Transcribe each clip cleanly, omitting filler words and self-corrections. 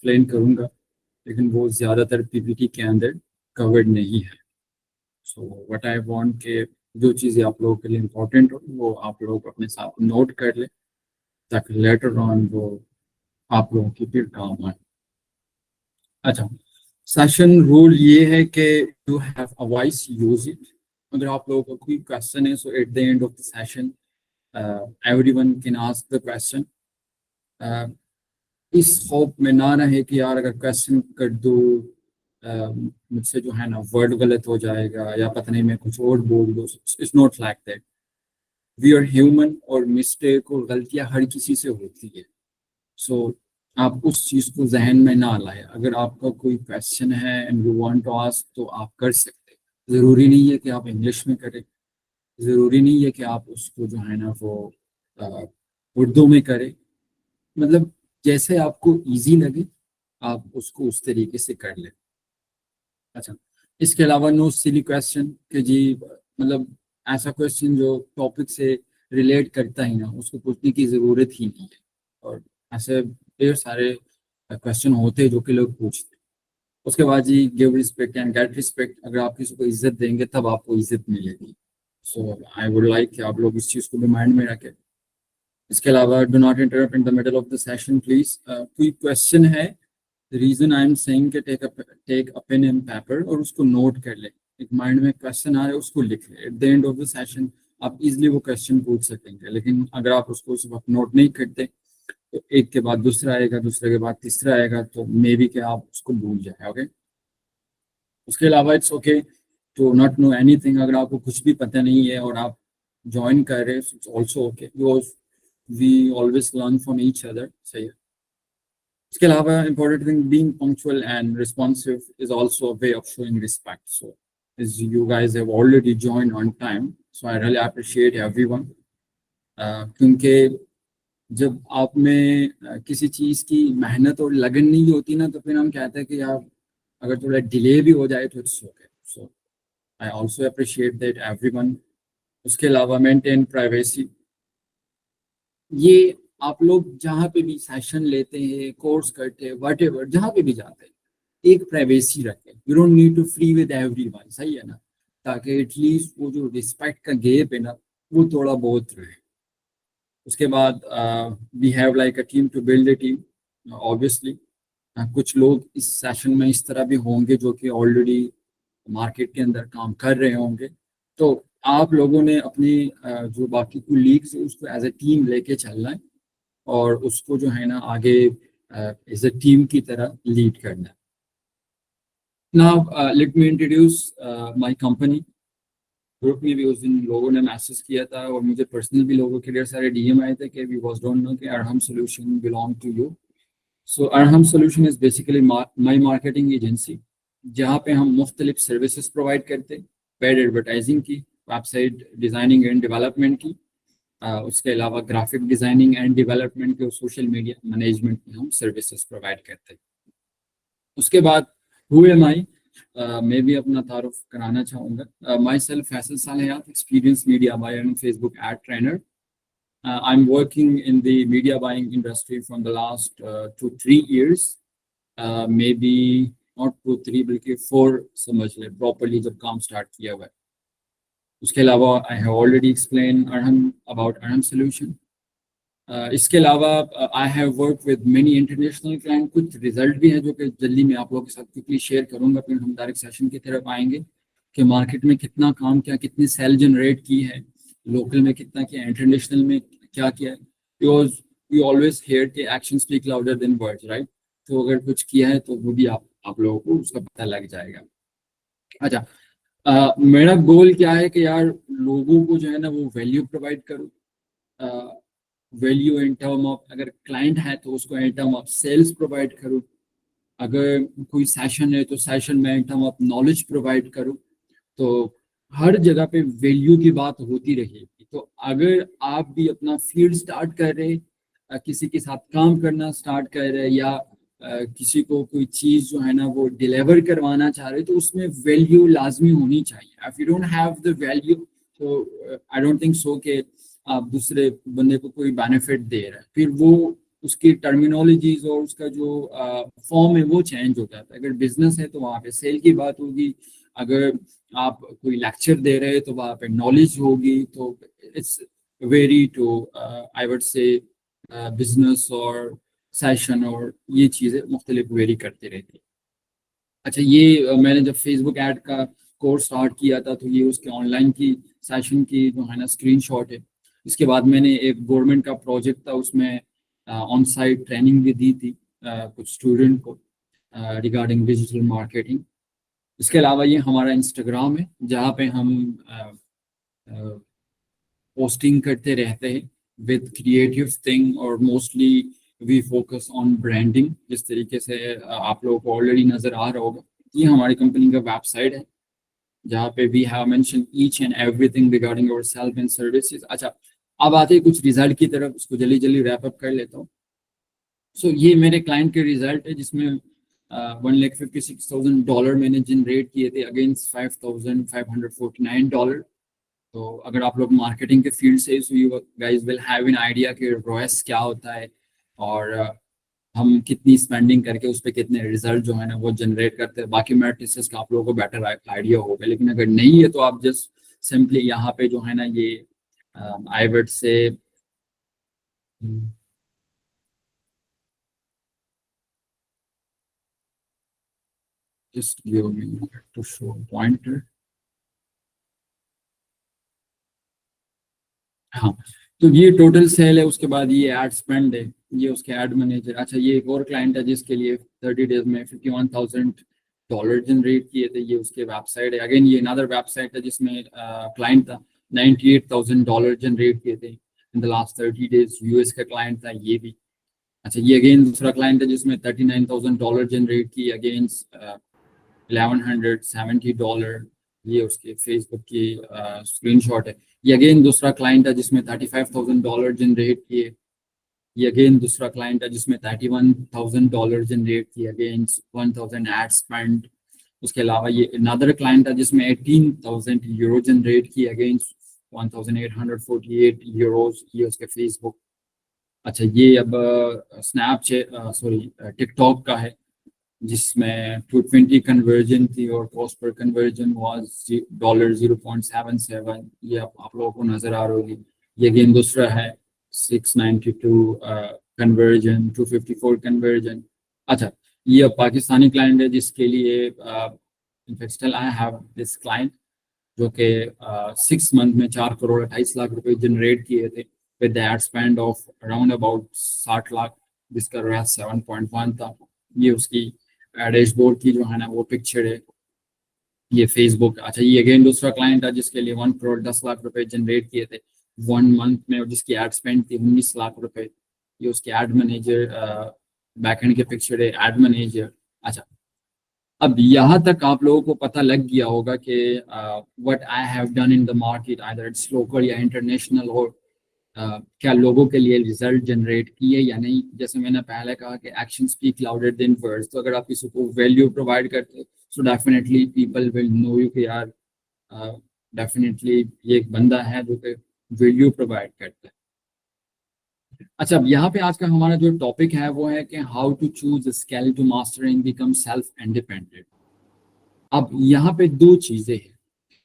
Explain करूँगा, लेकिन वो ज़्यादातर पीपीटी के अंदर कवर्ड नहीं है। सो व्हाट आई वांट के जो चीज़ें आप लोगों के लिए इम्पोर्टेंट हो वो आप लोग अपने साथ नोट कर लें, ताकि लेटर ऑन वो आप लोगों की फिर काम आए। अच्छा, सेशन रूल ये है कि you have a voice, use it. अगर आप लोगों को कोई क्वेश्चन है, so at the end of the session everyone can ask the question. इस होप में ना रहे कि यार अगर क्वेश्चन कर दो मुझसे जो है ना वर्ड गलत हो जाएगा या पता नहीं मैं कुछ और बोल दूँ। It's not like that. We are human और मिस्टेक और गलतियां हर किसी से होती है। सो आप उस चीज़ को जहन में ना लाए। अगर आपका कोई क्वेश्चन है and you want to ask तो आप कर सकते हैं। ज़रूरी नहीं है कि आप इंग्लिश में करें, ज़रूरी नहीं है कि आप उसको जो है ना वो उर्दू में करें। मतलब जैसे आपको इजी लगे आप उसको उस तरीके से कर लें। अच्छा, इसके अलावा नो सिली क्वेश्चन कि जी मतलब ऐसा क्वेश्चन जो टॉपिक से रिलेट करता ही ना, उसको पूछने की ज़रूरत ही नहीं है। और ऐसे ढेर सारे क्वेश्चन होते हैं जो कि लोग पूछते हैं। उसके बाद जी give respect and get respect. अगर आप किसी को इज्जत देंगे तब आपको इज्जत मिलेगी। सो आई वुड लाइक कि आप लोग इस चीज़ को भी माइंड में रखें। इसके अलावा do not interrupt in the middle of the session please. कोई क्वेश्चन है, रीजन आई एम सेइंग कि take a pen and paper और उसको नोट कर ले। एक माइंड में क्वेश्चन आ रहा है उसको लिख ले। Eight the end of the session आप इजीली वो क्वेश्चन पूछ सकेंगे। लेकिन अगर आप उसको उस वक्त नोट नहीं करते तो एक के बाद दूसरा आएगा, दूसरे के बाद तीसरा आएगा, तो मे बी कि आप उसको भूल जाए। ओके, उसके अलावा it's okay to not know anything. अगर आपको कुछ भी पता नहीं है और आप ज्वाइन कर रहे हैं, it's also okay, because we always learn from each other. सही है। इसके अलावा important thing, being punctual and responsive is also a way of showing respect. So as you guys have already joined on time, so I really appreciate everyone. क्योंकि जब आप में किसी चीज़ की मेहनत और लगन नहीं होती ना, तो फिर हम कहते हैं कि यार अगर थोड़ा डिले भी हो जाए तो it's okay. So I also appreciate that everyone. उसके अलावा मेंटेन प्राइवेसी। ये आप लोग जहाँ पे भी सेशन लेते हैं, कोर्स करते हैं, वट एवर जहाँ पे भी जाते हैं, एक प्राइवेसी रखें। You don't need to free with everyone. सही है ना, ताकि एटलीस्ट वो जो रिस्पेक्ट का गैप है ना वो थोड़ा बहुत रहे। उसके बाद we have like a team to build a team. Obviously कुछ लोग इस सेशन में इस तरह भी होंगे जो कि ऑलरेडी मार्केट के अंदर काम कर रहे होंगे। तो आप लोगों ने अपनी जो बाकी कोलीग्स है उसको एज ए टीम लेके चलना है और उसको जो है ना आगे एज ए टीम की तरह लीड करना है। Now let me introduce my company. Group में भी उस दिन लोगों ने मैसेज किया था और मुझे पर्सनल भी लोगों के ढेर सारे डीएम आए थे कि वी वाज डोंट नो कि Arham solution belong to you. So Arham solution is basically my marketing agency, जहाँ पे हम मुख्तलिफ सर्विसेज प्रोवाइड करते हैं। पेड एडवर्टाइजिंग की, वेबसाइट डिज़ाइनिंग एंड डेवलपमेंट की, उसके अलावा ग्राफिक डिज़ाइनिंग एंड डेवलपमेंट के और सोशल मीडिया मैनेजमेंट की हम सर्विसेज प्रोवाइड करते हैं। उसके बाद हु एम आई, मैं भी अपना तारुफ कराना चाहूँगा। Myself Faisal Salehat, experience media buyer and Facebook ad trainer. I'm working in the media buying industry from the last 2-3 years, maybe not 2-3 बल्कि 4 समझ ले प्रॉपरली जब काम स्टार्ट किया हुआ है। उसके अलावा I have already explained about Arham solution. इसके अलावा I have worked with many international client। कुछ रिजल्ट भी है जो कि जल्दी मैं आप लोगों के साथ क्विकली शेयर करूंगा, फिर हम डायरेक्ट सेशन की तरफ आएंगे कि मार्केट में कितना काम किया, कितनी सेल जनरेट की है, लोकल में कितना किया, इंटरनेशनल में क्या किया है। बिकॉज वी ऑलवेज हेयर के action speak louder than words, right. तो अगर कुछ किया है तो वो भी आप लोगों को उसका पता लग जाएगा। अच्छा, मेरा गोल क्या है कि यार लोगों को जो है ना वो वैल्यू प्रोवाइड करूँ। वैल्यू इन टर्म ऑफ, अगर क्लाइंट है तो उसको in term of sales provide करूँ। अगर कोई सेशन है तो सेशन में in term of knowledge provide करूँ। तो हर जगह पे वैल्यू की बात होती रहेगी। तो अगर आप भी अपना फील्ड स्टार्ट कर रहे हैं, किसी के साथ काम करना स्टार्ट कर रहे हैं, या किसी को कोई चीज़ जो है ना वो डिलीवर करवाना चाह रहे, तो उसमें वैल्यू लाजमी होनी चाहिए। If you don't have the value तो आई डोंट थिंक सो कि आप दूसरे बंदे को कोई बेनिफिट दे रहे हैं, फिर वो उसकी टर्मिनोलॉजीज और उसका जो फॉर्म है वो चेंज हो जाता है। अगर बिजनेस है तो वहाँ पे सेल की बात होगी, अगर आप कोई लेक्चर दे रहे हैं तो वहाँ पे नॉलेज होगी। तो it's very to I would say business और सेशन, और ये चीज़ें मुख्तलिफ वेरी करती रहती है। अच्छा, ये मैंने जब फेसबुक ऐड का कोर्स स्टार्ट किया था तो ये उसके ऑनलाइन की सेशन की जो है ना स्क्रीनशॉट है। इसके बाद मैंने एक गवर्नमेंट का प्रोजेक्ट था, उसमें ऑन साइट ट्रेनिंग भी दी थी कुछ स्टूडेंट को रिगार्डिंग डिजिटल मार्केटिंग। इसके अलावा ये हमारा इंस्टाग्राम है जहाँ पे हम पोस्टिंग करते रहते हैं विद क्रिएटिव थिंग, और mostly we focus on branding. जिस तरीके से आप लोगों को ऑलरेडी नज़र आ रहा होगा, ये हमारी कंपनी का वेबसाइट है जहाँ पे we have mention each and everything regarding our self and services. अच्छा, अब आते हैं कुछ रिजल्ट की तरफ, उसको जल्दी जल्दी रैप अप कर लेता हूँ। सो ये मेरे क्लाइंट के रिजल्ट है जिसमें $1,56,000 मैंने जनरेट किए थे अगेंस्ट $5,549। तो अगर आप लोग मार्केटिंग के फील्ड से, so you guys will have an idea कि ROAS क्या होता है, और हम कितनी स्पेंडिंग करके उस पर कितने रिजल्ट जो है ना वो जनरेट करते हैं। बाकी मैट्रिसेस का आप लोगों को बेटर आइडिया होगा, लेकिन अगर नहीं है तो आप जस्ट सिंपली यहाँ पे जो है ना ये आई वुड से just give me to show pointer। हाँ, तो ये टोटल सेल है, उसके बाद ये एड स्पेंड है, ये उसके एड मैनेजर। अच्छा, ये एक और क्लाइंट है जिसके लिए 30 डेज में $51,000 जनरेट किए थे, ये उसके वेबसाइट है। अगेन ये अनदर वेबसाइट है जिसमें क्लाइंट था, $98,000 जनरेट किए थे in the last 30 days. US का क्लाइंट था ये भी। अच्छा, ये अगेन दूसरा क्लाइंट है जिसमें $39,000 जनरेट किए अगेंस्ट $1,170। ये उसके फेसबुक की स्क्रीनशॉट है। ये अगेन दूसरा क्लाइंट है जिसमें $35,000 जनरेट किए। ये अगेन दूसरा क्लाइंट है जिसमें $31,000 जनरेट किए अगेंस्ट 1,000 एड स्पेंड। उसके अलावा ये अनदर क्लाइंट है जिसमें €18,000 जनरेट किए अगेंस्ट 1,848 यूरोज। ये उसके फेसबुक। अच्छा, ये अब स्नैपचैट सॉरी टिकटॉक का है जिसमें 220 कन्वर्जन थी और कॉस्ट पर कन्वर्जन वाज $0.77। ये आप लोगों को नजर आ रही होगी। ये अगेन दूसरा है 692 कन्वर्जन, 254 कन्वर्जन। अच्छा, ये पाकिस्तानी क्लाइंट है जिसके लिए in fact still I have this client जो कि 6 मंथ में 4,28,00,000 रुपए जनरेट किए थे with ad spend of around about 60 lakh, जिसका रेस 7.1 था। ये उसकी डैशबोर्ड की जो है ना वो पिक्चर है, ये फेसबुक। अच्छा, ये अगेन दूसरा क्लाइंट है जिसके लिए 1,10,00,000 रुपए जनरेट किए थे 1 मंथ में, और जिसकी एड स्पेंड थी 19 लाख रुपए। ये उसके एड मैनेजर बैकएंड के पिक्चर है, एड मैनेजर। अच्छा, अब यहाँ तक आप लोगों को पता लग गया होगा कि what I have done in the market, either it's local या इंटरनेशनल, और क्या लोगों के लिए रिजल्ट जनरेट किए या नहीं। जैसे मैंने पहले कहा कि action speak louder than words. तो अगर आप किसी को वैल्यू प्रोवाइड करते हो so definitely people will know you कि यार डेफिनेटली ये एक बंदा है जो कि वैल्यू प्रोवाइड करता है। अच्छा, अब यहाँ पे आज का हमारा जो टॉपिक है वो है कि how to choose skill to master and become self independent. अब यहाँ पे दो चीजें हैं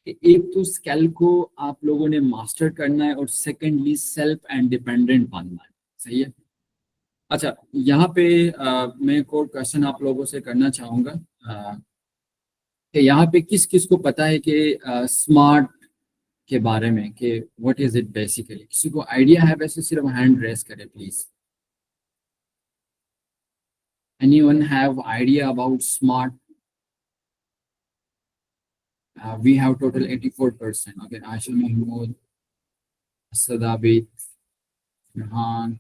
कि एक तो स्किल को आप लोगों ने मास्टर करना है, और सेकेंडली सेल्फ इंडिपेंडेंट बनना है। सही है। अच्छा, यहाँ पे मैं एक और क्वेश्चन आप लोगों से करना चाहूंगा कि यहाँ पे किस किस को पता है कि स्मार्ट के बारे में, कि व्हाट इज इट बेसिकली। किसी को आइडिया है? वैसे सिर्फ हैंड रेस करे please. Anyone have idea about smart? We have total 84%. Okay, Aisha Mahmood, Sadabit, Rehan।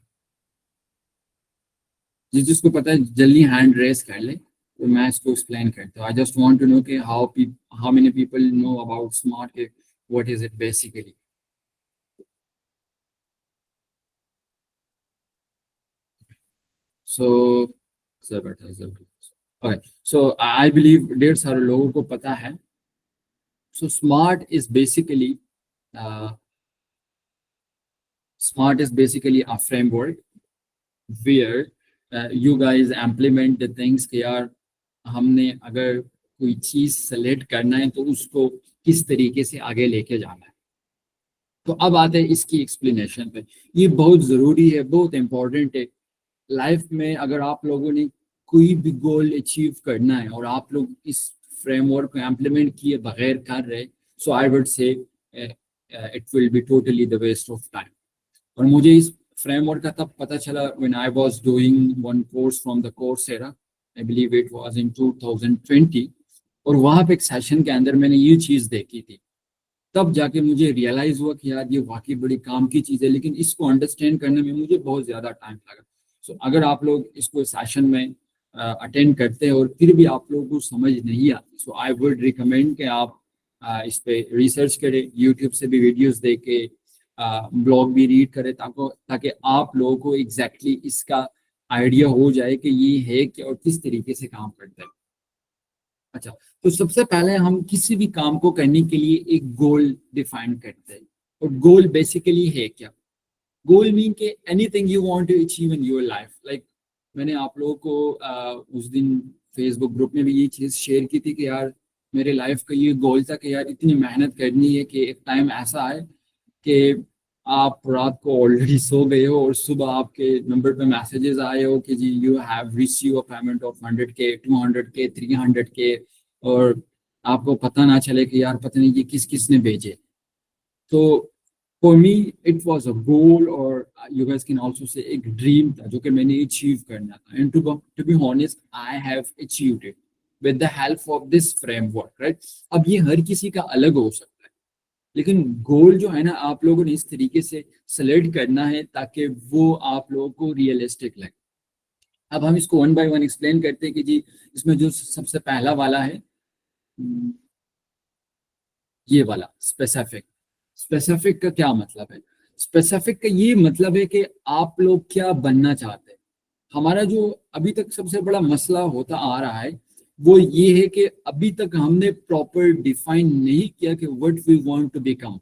जिसको पता है जल्दी हैंड रेस कर ले, तो मैं इसको एक्सप्लेन करता हूँ। I just want to know कि how many people know about SMART, के what is it basically. So okay, so I believe ढेर सारे लोगों को पता है। So SMART is basically a framework where you guys implement the things कि यार हमने अगर कोई चीज़ सेलेक्ट करना है तो उसको किस तरीके से आगे लेके जाना है। तो अब आते हैं इसकी एक्सप्लेनेशन पे। ये बहुत ज़रूरी है, बहुत इम्पोर्टेंट है लाइफ में। अगर आप लोगों ने कोई भी गोल अचीव करना है और आप लोग इस फ्रेमवर्क को इम्प्लीमेंट किए बगैर कर रहे, so I would say it will be totally the waste of time. और मुझे इस फ्रेमवर्क का तब पता चला when I was doing one course from the Coursera, I believe it was in 2020, और वहाँ पे एक सेशन के अंदर मैंने ये चीज़ देखी थी। तब जाके मुझे रियलाइज हुआ कि यार ये वाकई बड़ी काम की चीज़ है, लेकिन इसको अंडरस्टैंड करने में मुझे बहुत ज़्यादा टाइम लगा। सो अगर आप लोग इसको सेशन में अटेंड करते हैं और फिर भी आप लोगों को समझ नहीं आती, सो आई वुड रिकमेंड कि आप इस पे रिसर्च करें, यूट्यूब से भी वीडियोस देखे, ब्लॉग भी रीड करें, ताकि आप लोगों को एग्जैक्टली इसका आइडिया हो जाए कि ये है क्या और किस तरीके से काम करता है। अच्छा, तो सबसे पहले हम किसी भी काम को करने के लिए एक गोल डिफाइन करते हैं। और गोल बेसिकली है क्या? गोल मीन के anything you want to achieve in your life. Like मैंने आप लोगों को उस दिन फेसबुक ग्रुप में भी ये चीज़ शेयर की थी कि यार मेरे लाइफ का ये गोल था कि यार इतनी मेहनत करनी है कि एक टाइम ऐसा आए कि आप रात को ऑलरेडी सो गए हो और सुबह आपके नंबर पे मैसेजेस आए हो कि जी you have receive a payment of 100K, 200K, 300K, और आपको पता ना चले कि यार पता नहीं ये किस किस ने भेजे। तो for me it was a goal, और you guys can also say एक ड्रीम था जो कि मैंने अचीव करना था। And to be honest I have achieved it with the help of this framework, right. अब ये हर किसी का अलग हो सकता है, लेकिन गोल जो है ना आप लोगों ने इस तरीके से सेलेक्ट करना है ताकि वो आप लोगों को रियलिस्टिक लगे। अब हम इसको वन बाय वन एक्सप्लेन करते हैं कि जी इसमें जो सबसे पहला वाला है ये वाला स्पेसिफिक। स्पेसिफिक का क्या मतलब है? स्पेसिफिक का ये मतलब है कि आप लोग क्या बनना चाहते हैं। हमारा जो अभी तक सबसे बड़ा मसला होता आ रहा है वो ये है कि अभी तक हमने प्रॉपर डिफाइन नहीं किया कि what we want to become.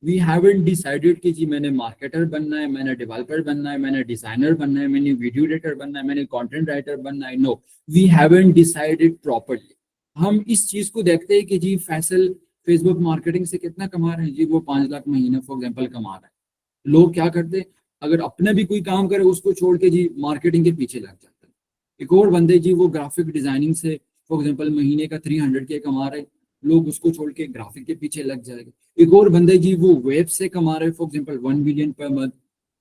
We haven't decided कि जी मैंने मार्केटर बनना है, मैंने डेवलपर बनना है, मैंने डिजाइनर बनना है, मैंने वीडियो एडिटर बनना है, मैंने कंटेंट राइटर बनना है। No, we haven't decided properly. हम इस चीज को देखते हैं कि जी फैसल फेसबुक मार्केटिंग से कितना कमा रहे हैं, जी वो 5 लाख महीना फॉर एग्जाम्पल कमा रहे हैं। लोग क्या करते हैं, अगर अपने भी कोई काम करे उसको छोड़ के जी मार्केटिंग के पीछे लग जाते हैं। एक और बंदे जी वो ग्राफिक डिजाइनिंग से फॉर एग्जाम्पल महीने का 300K कमा रहे, लोग उसको छोड़ के ग्राफिक के पीछे लग जाएगा। एक और बंदे जी वो वेब से कमा रहे for example 1 million per month,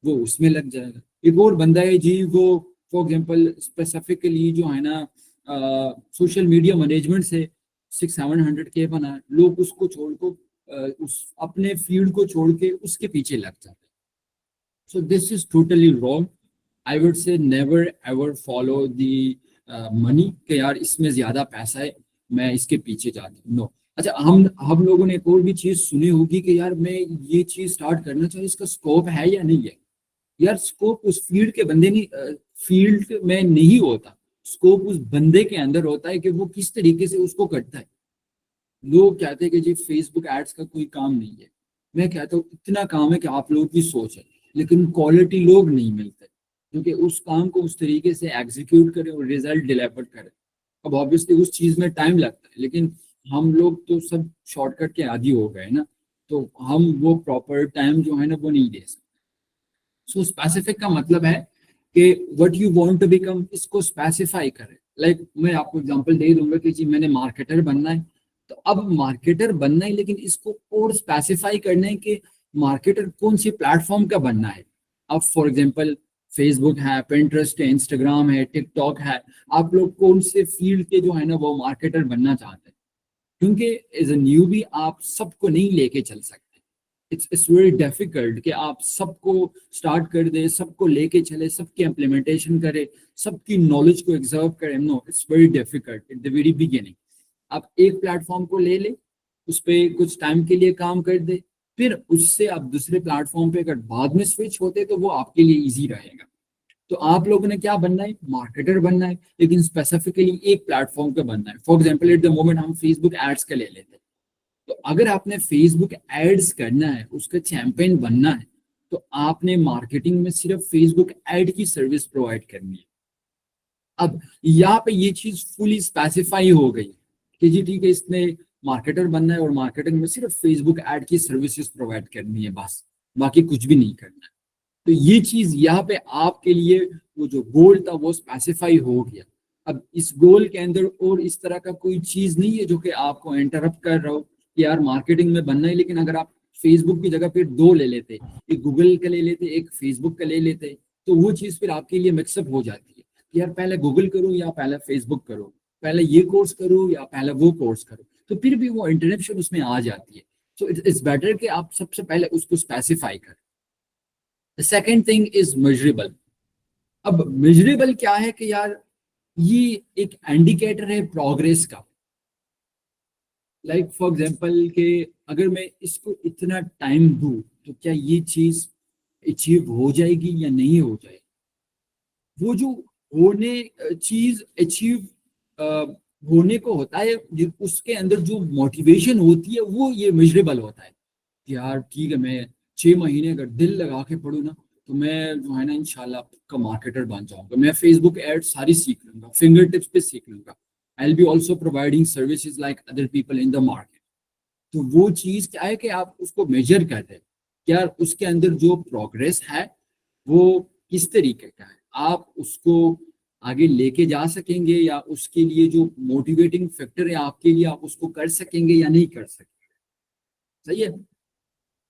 वो उसमें लग जाएगा। एक और बंदा है जी वो फॉर एग्जाम्पल स्पेसिफिकली जो है ना सोशल मीडिया मैनेजमेंट से 600-700K बना है, लोग उसको छोड़ को उस अपने फील्ड को छोड़ के उसके पीछे लग जाते हैं। So this is totally wrong. I would से never ever follow the money कि यार इसमें ज्यादा पैसा है मैं इसके पीछे जाता हूँ। नो। अच्छा, हम लोगों ने एक और भी चीज सुनी होगी कि यार मैं ये चीज स्टार्ट करना चाहिए, इसका स्कोप है या नहीं है। यार स्कोप उस फील्ड के बंदे नहीं फील्ड में नहीं होता, स्कोप उस बंदे के अंदर होता है कि वो किस तरीके से उसको करता है। लोग कहते हैं कि जी फेसबुक एड्स का कोई काम नहीं है। मैं कहता हूँ इतना काम है कि आप लोगों की सोच है, लेकिन क्वालिटी लोग नहीं मिलते क्योंकि उस काम को उस तरीके से एग्जीक्यूट करें और रिजल्ट डिलीवर करें। अब ऑब्वियसली उस चीज में टाइम लगता है, लेकिन हम लोग तो सब शॉर्टकट के आदी हो गए ना, तो हम वो प्रॉपर टाइम जो है ना वो नहीं दे सकते। सो स्पेसिफिक का मतलब है कि what you want to become, इसको स्पेसिफाई करें। लाइक मैं आपको एग्जांपल दे दूंगा कि जी मैंने मार्केटर बनना है, तो अब मार्केटर बनना है लेकिन इसको और स्पेसिफाई करना है कि मार्केटर कौन सी प्लेटफॉर्म का बनना है। अब फॉर एग्जांपल फेसबुक है, पिंटरेस्ट है, इंस्टाग्राम है, टिकटॉक है, आप लोग कौन से फील्ड के जो है ना वो मार्केटर बनना चाहते हैं, क्योंकि एज अ न्यूबी आप सबको नहीं लेके चल सकते। इट्स वेरी डिफिकल्ट कि आप सबको स्टार्ट कर दे, सबको लेके चले, सबकी इम्प्लीमेंटेशन करे, सबकी नॉलेज को एग्जर्व करे। No, it's very difficult at the very beginning. आप एक प्लेटफॉर्म को ले ले, उस पर कुछ टाइम के लिए काम कर दे, फिर उससे आप दूसरे प्लेटफॉर्म पे अगर बाद में स्विच होते तो वो आपके लिए इजी रहेगा। तो आप लोगों ने क्या बनना है, मार्केटर बनना है, लेकिन स्पेसिफिकली एक प्लेटफॉर्म पे बनना है। For example eight the moment हम फेसबुक एड्स का ले लेते हैं, तो अगर आपने फेसबुक एड्स करना है, उसका चैंपियन बनना है, तो आपने मार्केटिंग में सिर्फ फेसबुक ऐड की सर्विस प्रोवाइड करनी है। अब यहाँ पे ये चीज फुली स्पेसिफाई हो गई कि जी ठीक है, इसने मार्केटर बनना है और मार्केटिंग में सिर्फ फेसबुक ऐड की सर्विसेज प्रोवाइड करनी है, बस बाकी कुछ भी नहीं करना है। तो ये चीज यहाँ पे आपके लिए वो जो गोल था वो स्पेसिफाई हो गया। अब इस गोल के अंदर और इस तरह का कोई चीज नहीं है जो कि आपको इंटरप्ट कर रहा हो कि यार मार्केटिंग में बनना है, लेकिन अगर आप फेसबुक की जगह फिर दो ले लेते, एक गूगल का ले लेते, एक फेसबुक का ले लेते, तो वो चीज फिर आपके लिए मिक्सअप हो जाती है कि यार पहले गूगल करूँ या पहले फेसबुक करूँ, पहले ये कोर्स करूँ या पहले वो कोर्स करूँ, तो फिर भी वो इंटरप्शन उसमें आ जाती है। सो इट्स बेटर कि आप सबसे पहले उसको स्पेसिफाई करें। The second thing is measurable. अब मेजरेबल क्या है कि यार ये एक इंडिकेटर है प्रोग्रेस का। लाइक फॉर एग्जांपल के अगर मैं इसको इतना टाइम दूं तो क्या ये चीज अचीव हो जाएगी या नहीं हो जाएगी। वो जो होने चीज अचीव होने को होता है, उसके अंदर जो मोटिवेशन होती है वो ये मेजरेबल होता है कि यार ठीक है, मैं 6 महीने अगर दिल लगा के पढ़ूँ ना तो मैं जो है ना इंशाल्लाह का मार्केटर बन जाऊंगा। मैं फेसबुक एड सारी सीख लूंगा, फिंगर टिप्स पे सीख लूंगा। I will be also providing services like other people in the market. तो वो चीज क्या है कि आप उसको मेजर करते हैं क्या उसके अंदर जो प्रोग्रेस है वो किस तरीके का है, आप उसको आगे लेके जा सकेंगे या उसके लिए जो मोटिवेटिंग फैक्टर है आपके लिए आप उसको कर सकेंगे या नहीं कर सकेंगे। सही है।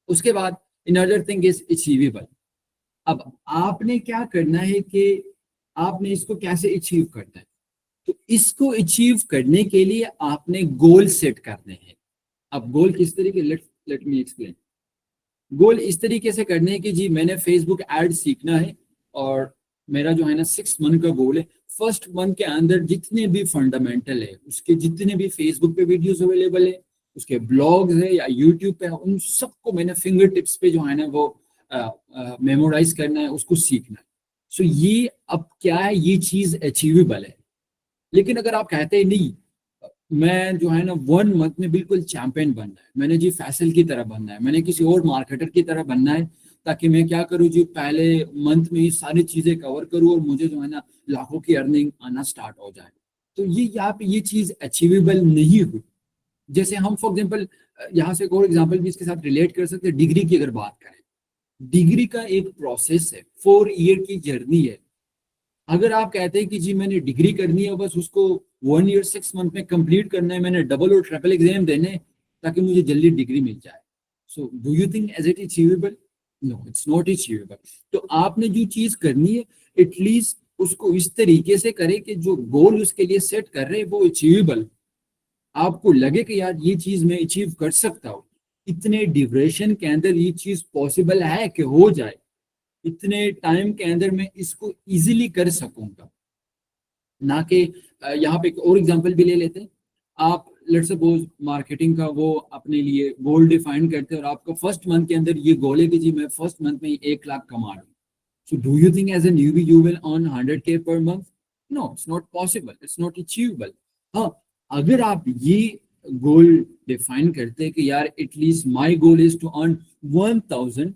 उसके बाद अनदर थिंग इज अचीवेबल। अब आपने क्या करना है कि आपने इसको कैसे अचीव करना है। तो इसको अचीव करने के लिए आपने गोल सेट करने हैं। अब गोल किस तरीके, लेट मी एक्सप्लेन। गोल इस तरीके से करने हैं कि जी मैंने फेसबुक एड सीखना है और मेरा जो है ना 6 मंथ का गोल है। फर्स्ट मंथ के अंदर जितने भी फंडामेंटल है, उसके जितने भी फेसबुक पे वीडियोस अवेलेबल है, उसके ब्लॉग्स है या यूट्यूब पे, उन सबको मैंने फिंगर टिप्स पे जो है ना वो मेमोराइज करना है, उसको सीखना है। सो ये अब क्या है, ये चीज अचीवेबल है। लेकिन अगर आप कहते हैं नहीं, मैं जो है ना 1 मंथ में बिल्कुल चैंपियन बनना है, मैंने जी फैसल की तरह बनना है, मैंने किसी और मार्केटर की तरह बनना है, ताकि मैं क्या करूँ जी पहले मंथ में ही सारी चीजें कवर करूँ और मुझे जो है ना लाखों की अर्निंग आना स्टार्ट हो जाए। तो ये यहाँ पे ये चीज अचीवेबल नहीं हुई। जैसे हम फॉर एग्जाम्पल यहाँ से एक और एग्जाम्पल भी इसके साथ रिलेट कर सकते हैं। डिग्री की अगर बात करें, डिग्री का एक प्रोसेस है, 4 ईयर की जर्नी है। अगर आप कहते हैं कि जी मैंने डिग्री करनी है बस उसको 1 ईयर 6 मंथ में कंप्लीट करना है, मैंने डबल और ट्रिपल एग्जाम देने ताकि मुझे जल्दी डिग्री मिल जाए, so do you think is it achievable? No, it's not achievable. तो आपने जो चीज करनी है एटलीस्ट उसको इस तरीके से करें कि जो गोल उसके लिए सेट कर रहे हैं वो अचीवेबल, आपको लगे कि यार ये चीज मैं अचीव कर सकता हूँ, इतने ड्यूरेशन के अंदर ये चीज पॉसिबल है कि हो जाए, इतने टाइम के अंदर मैं इसको इजीली कर सकूंगा। ना कि यहाँ पे एक और एग्जांपल भी ले लेते हैं। आप लेट्स सपोज मार्केटिंग का वो अपने लिए गोल डिफाइन करते हैं और आपका फर्स्ट मंथ के अंदर ये गोल है कि जी मैं फर्स्ट मंथ में 1 लाख कमा रहा हूँ। So do you think as a newbie you will earn 100K per month? No, it's not possible, it's not achievable. हाँ, अगर आप ये गोल डिफाइन करते हैं कि यार at least my goal is to earn 1000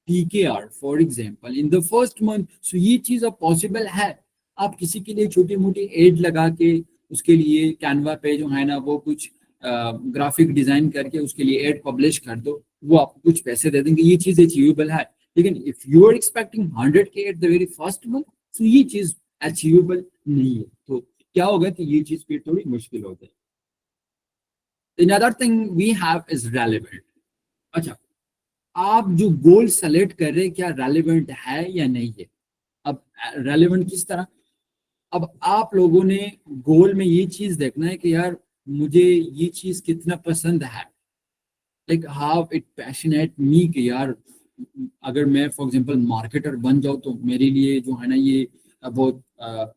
PKR for example in the first month, so ये चीज अब पॉसिबल है। आप किसी के लिए छोटी मोटी एड लगा के उसके लिए कैनवा पे जो है ना वो कुछ ग्राफिक डिजाइन करके उसके लिए एड पब्लिश कर दो, वो आपको कुछ पैसे दे देंगे, ये चीज अचीवेबल है। लेकिन if you are expecting 100K at the very first month, तो ये चीज अचीवेबल नहीं है। तो क्या होगा कि ये चीज फिर थोड़ी मुश्किल हो जाएगी। Another thing we have is relevant। अच्छा, आप जो गोल सेलेक्ट कर रहे हैं क्या रेलिवेंट है या नहीं है। अब रेलिवेंट किस तरह, अब आप लोगों ने गोल में ये चीज देखना है कि यार मुझे ये चीज कितना पसंद है, लाइक हाउ इट पैशनेट मी कि यार अगर मैं फॉर एग्जांपल मार्केटर बन जाऊँ तो मेरे लिए जो है ना ये बहुत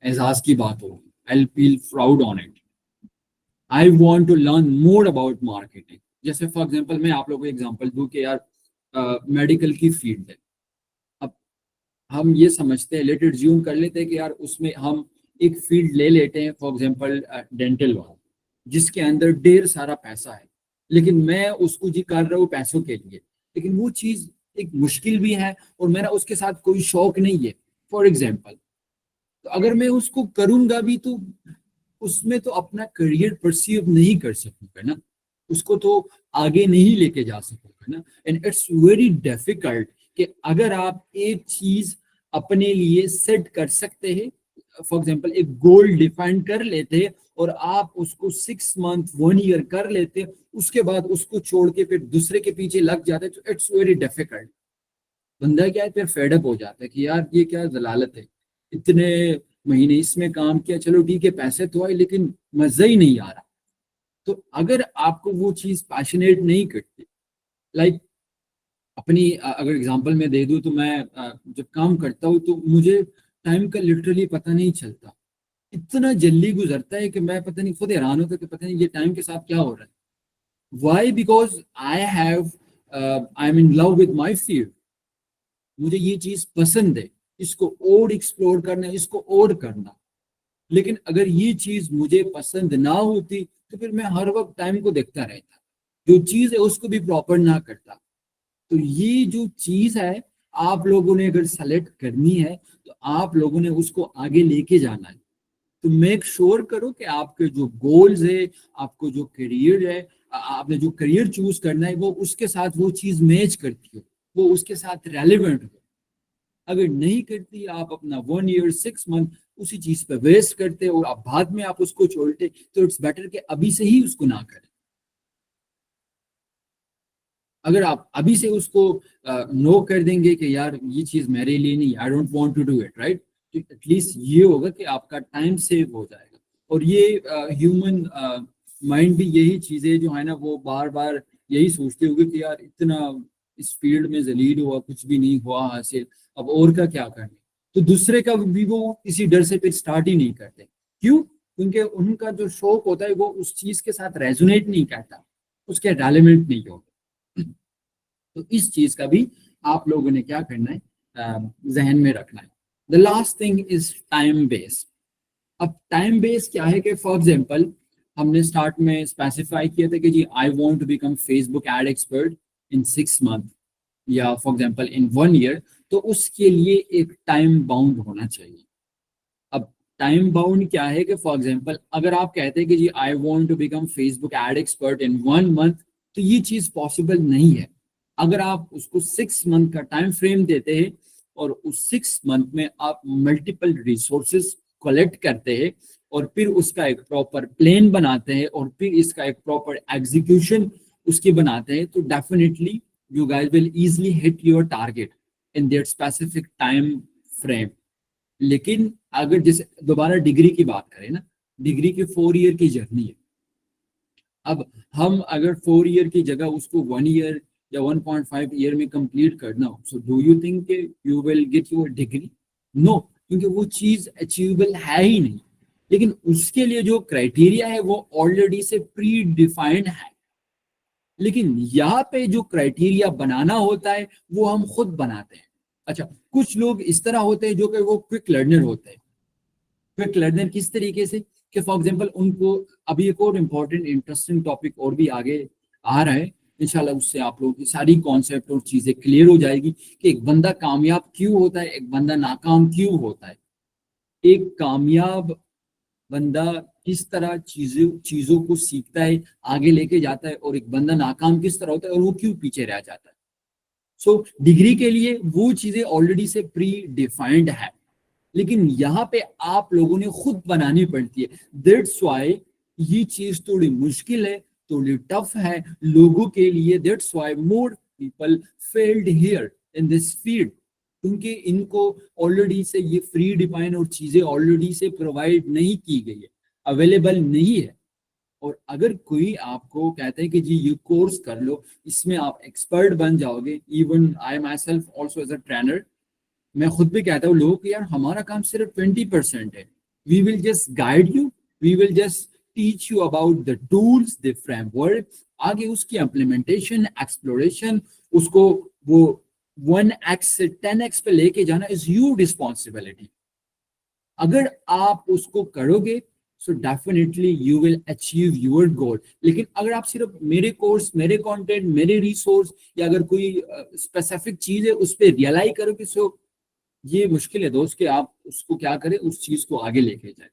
एजाज की बात होगी, I will feel proud on it. I want to learn more about marketing. जैसे फॉर एग्जांपल मैं आप लोगों को एग्जांपल दूं कि यार मेडिकल की फील्ड है। अब हम ये समझते हैं, लेट इट ज्यूम कर लेते हैं कि यार उसमें हम एक फील्ड ले लेते हैं फॉर एग्जांपल डेंटल वाला, जिसके अंदर ढेर सारा पैसा है, लेकिन मैं उसको जी कर रहा हूँ पैसों के लिए, लेकिन वो चीज एक मुश्किल भी है और मेरा उसके साथ कोई शौक नहीं है, फॉर एग्जाम्पल, तो अगर मैं उसको करूंगा भी तो उसमें तो अपना करियर परसीव नहीं कर सकूंगा ना, उसको तो आगे नहीं लेके जा सकूंगा ना। एंड इट्स वेरी डिफिकल्ट कि अगर आप एक चीज अपने लिए सेट कर सकते हैं, फॉर एग्जांपल एक गोल डिफाइन कर लेते हैं और आप उसको 6 मंथ 1 ईयर कर लेते हैं, उसके बाद उसको छोड़ के फिर दूसरे के पीछे लग जाते हैं, तो इट्स वेरी डिफिकल्ट। बंदा क्या है फिर फेडअप हो जाता है कि यार ये क्या जलालत है, इतने महीने इसमें काम किया, चलो ठीक है पैसे तो आए लेकिन मजा ही नहीं आ रहा। तो अगर आपको वो चीज पैशनेट नहीं करती, लाइक अपनी अगर एग्जांपल मैं दे दूं तो मैं जब काम करता हूँ तो मुझे टाइम का लिटरली पता नहीं चलता, इतना जल्दी गुजरता है कि मैं पता नहीं, खुद हैरान होता कि पता नहीं ये टाइम के साथ क्या हो रहा है। Why? Because I am in love with my field, मुझे ये चीज पसंद है, इसको और एक्सप्लोर करना, इसको और करना। लेकिन अगर ये चीज मुझे पसंद ना होती तो फिर मैं हर वक्त टाइम को देखता रहता, जो चीज है उसको भी प्रॉपर ना करता। तो ये जो चीज है आप लोगों ने अगर सेलेक्ट करनी है तो आप लोगों ने उसको आगे लेके जाना है। तो मेक श्योर करो कि आपके जो गोल्स है, आपको जो करियर है, आपने जो करियर चूज करना है वो उसके साथ वो चीज मैच करती हो, वो उसके साथ रेलिवेंट हो। अगर नहीं करती, आप अपना 1 ईयर 6 मंथ उसी चीज पे वेस्ट करते और आप बाद में आप उसको छोड़ते, तो इट्स बेटर कि अभी से ही उसको ना करें। अगर आप अभी से उसको नो कर देंगे कि यार ये चीज मेरे लिए नहीं, I don't want to do it, right, तो एटलीस्ट ये होगा कि आपका टाइम सेव हो जाएगा। और ये ह्यूमन माइंड भी यही चीजें जो है ना वो बार बार यही सोचते होंगे कि यार इतना इस फील्ड में जलील हुआ, कुछ भी नहीं हुआ हासिल, अब और का क्या करना। तो दूसरे का भी वो इसी डर से फिर स्टार्ट ही नहीं करते। क्यों? क्योंकि उनका जो शौक होता है वो उस चीज के साथ रेजोनेट नहीं करता, उसके रेलेवेंट नहीं होता। तो इस चीज का भी आप लोगों ने क्या करना है, जहन में रखना है। The last thing is time base. अब टाइम बेस क्या है कि फॉर एग्जांपल हमने स्टार्ट में स्पेसिफाई किया था कि जी I want to become Facebook ad expert in 6 month या फॉर एग्जांपल इन 1 ईयर, तो उसके लिए एक टाइम बाउंड होना चाहिए। अब टाइम बाउंड क्या है कि फॉर एग्जांपल अगर आप कहते हैं कि जी I want to become Facebook ad expert in 1 month, तो ये चीज पॉसिबल नहीं है। अगर आप उसको 6 मंथ का टाइम फ्रेम देते हैं और उस 6 मंथ में आप मल्टीपल रिसोर्सेज कलेक्ट करते हैं और फिर उसका एक प्रॉपर प्लान बनाते हैं और फिर इसका एक प्रॉपर एग्जीक्यूशन उसकी बनाते हैं, तो definitely you guys will easily hit your target in that specific time frame. लेकिन अगर जैसे दोबारा डिग्री की बात करें ना, डिग्री की 4 ईयर की जर्नी है। अब हम अगर 4 ईयर की जगह उसको 1 ईयर या 1.5 ईयर में कंप्लीट करना हो, so do you think you will get your degree? No, क्योंकि वो चीज अचीवेबल है ही नहीं। लेकिन उसके लिए जो क्राइटेरिया है वो ऑलरेडी से प्री डिफाइंड है। लेकिन यहाँ पे जो क्राइटेरिया बनाना होता है वो हम खुद बनाते हैं। अच्छा, कुछ लोग इस तरह होते हैं जो कि वो क्विक लर्नर होते हैं। क्विक लर्नर किस तरीके से कि फॉर एग्जांपल उनको अभी एक और इम्पोर्टेंट इंटरेस्टिंग टॉपिक और भी आगे आ रहा है, इंशाल्लाह उससे आप लोगों की सारी कॉन्सेप्ट और चीजें क्लियर हो जाएगी कि एक बंदा कामयाब क्यों होता है, एक बंदा नाकाम क्यों होता है, एक कामयाब बंदा किस तरह चीजों चीजों को सीखता है, आगे लेके जाता है, और एक बंदा नाकाम किस तरह होता है और वो क्यों पीछे रह जाता है। सो डिग्री के लिए वो चीजें ऑलरेडी से प्री डिफाइंड है, लेकिन यहाँ पे आप लोगों ने खुद बनानी पड़ती है। दैट्स व्हाई ये चीज थोड़ी मुश्किल है, थोड़ी टफ है लोगों के लिए। That's why more people failed here in this field, क्योंकि इनको ऑलरेडी से ये फ्री डिफाइन और चीजें ऑलरेडी से प्रोवाइड नहीं की गई है, अवेलेबल नहीं है। और अगर कोई आपको कहता है कि जी ये कोर्स कर लो, इसमें आप एक्सपर्ट बन जाओगे, even I myself also as a trainer, मैं खुद भी कहता हूँ लोगों को यार हमारा काम सिर्फ 20% है। We will just guide you, we will just teach you about the tools the framework, आगे उसकी इम्प्लीमेंटेशन एक्सप्लोरेशन, उसको वो 1x से 10x पे लेके जाना इज योर रिस्पॉन्सिबिलिटी। अगर आप उसको करोगे so definitely you will achieve your goal. लेकिन अगर आप सिर्फ मेरे कोर्स, मेरे कंटेंट, मेरे रिसोर्स या अगर कोई स्पेसिफिक चीज है उस पर रियलाई करो कि सो ये मुश्किल है दोस्त कि आप उसको क्या करें, उस चीज को आगे लेके जाए।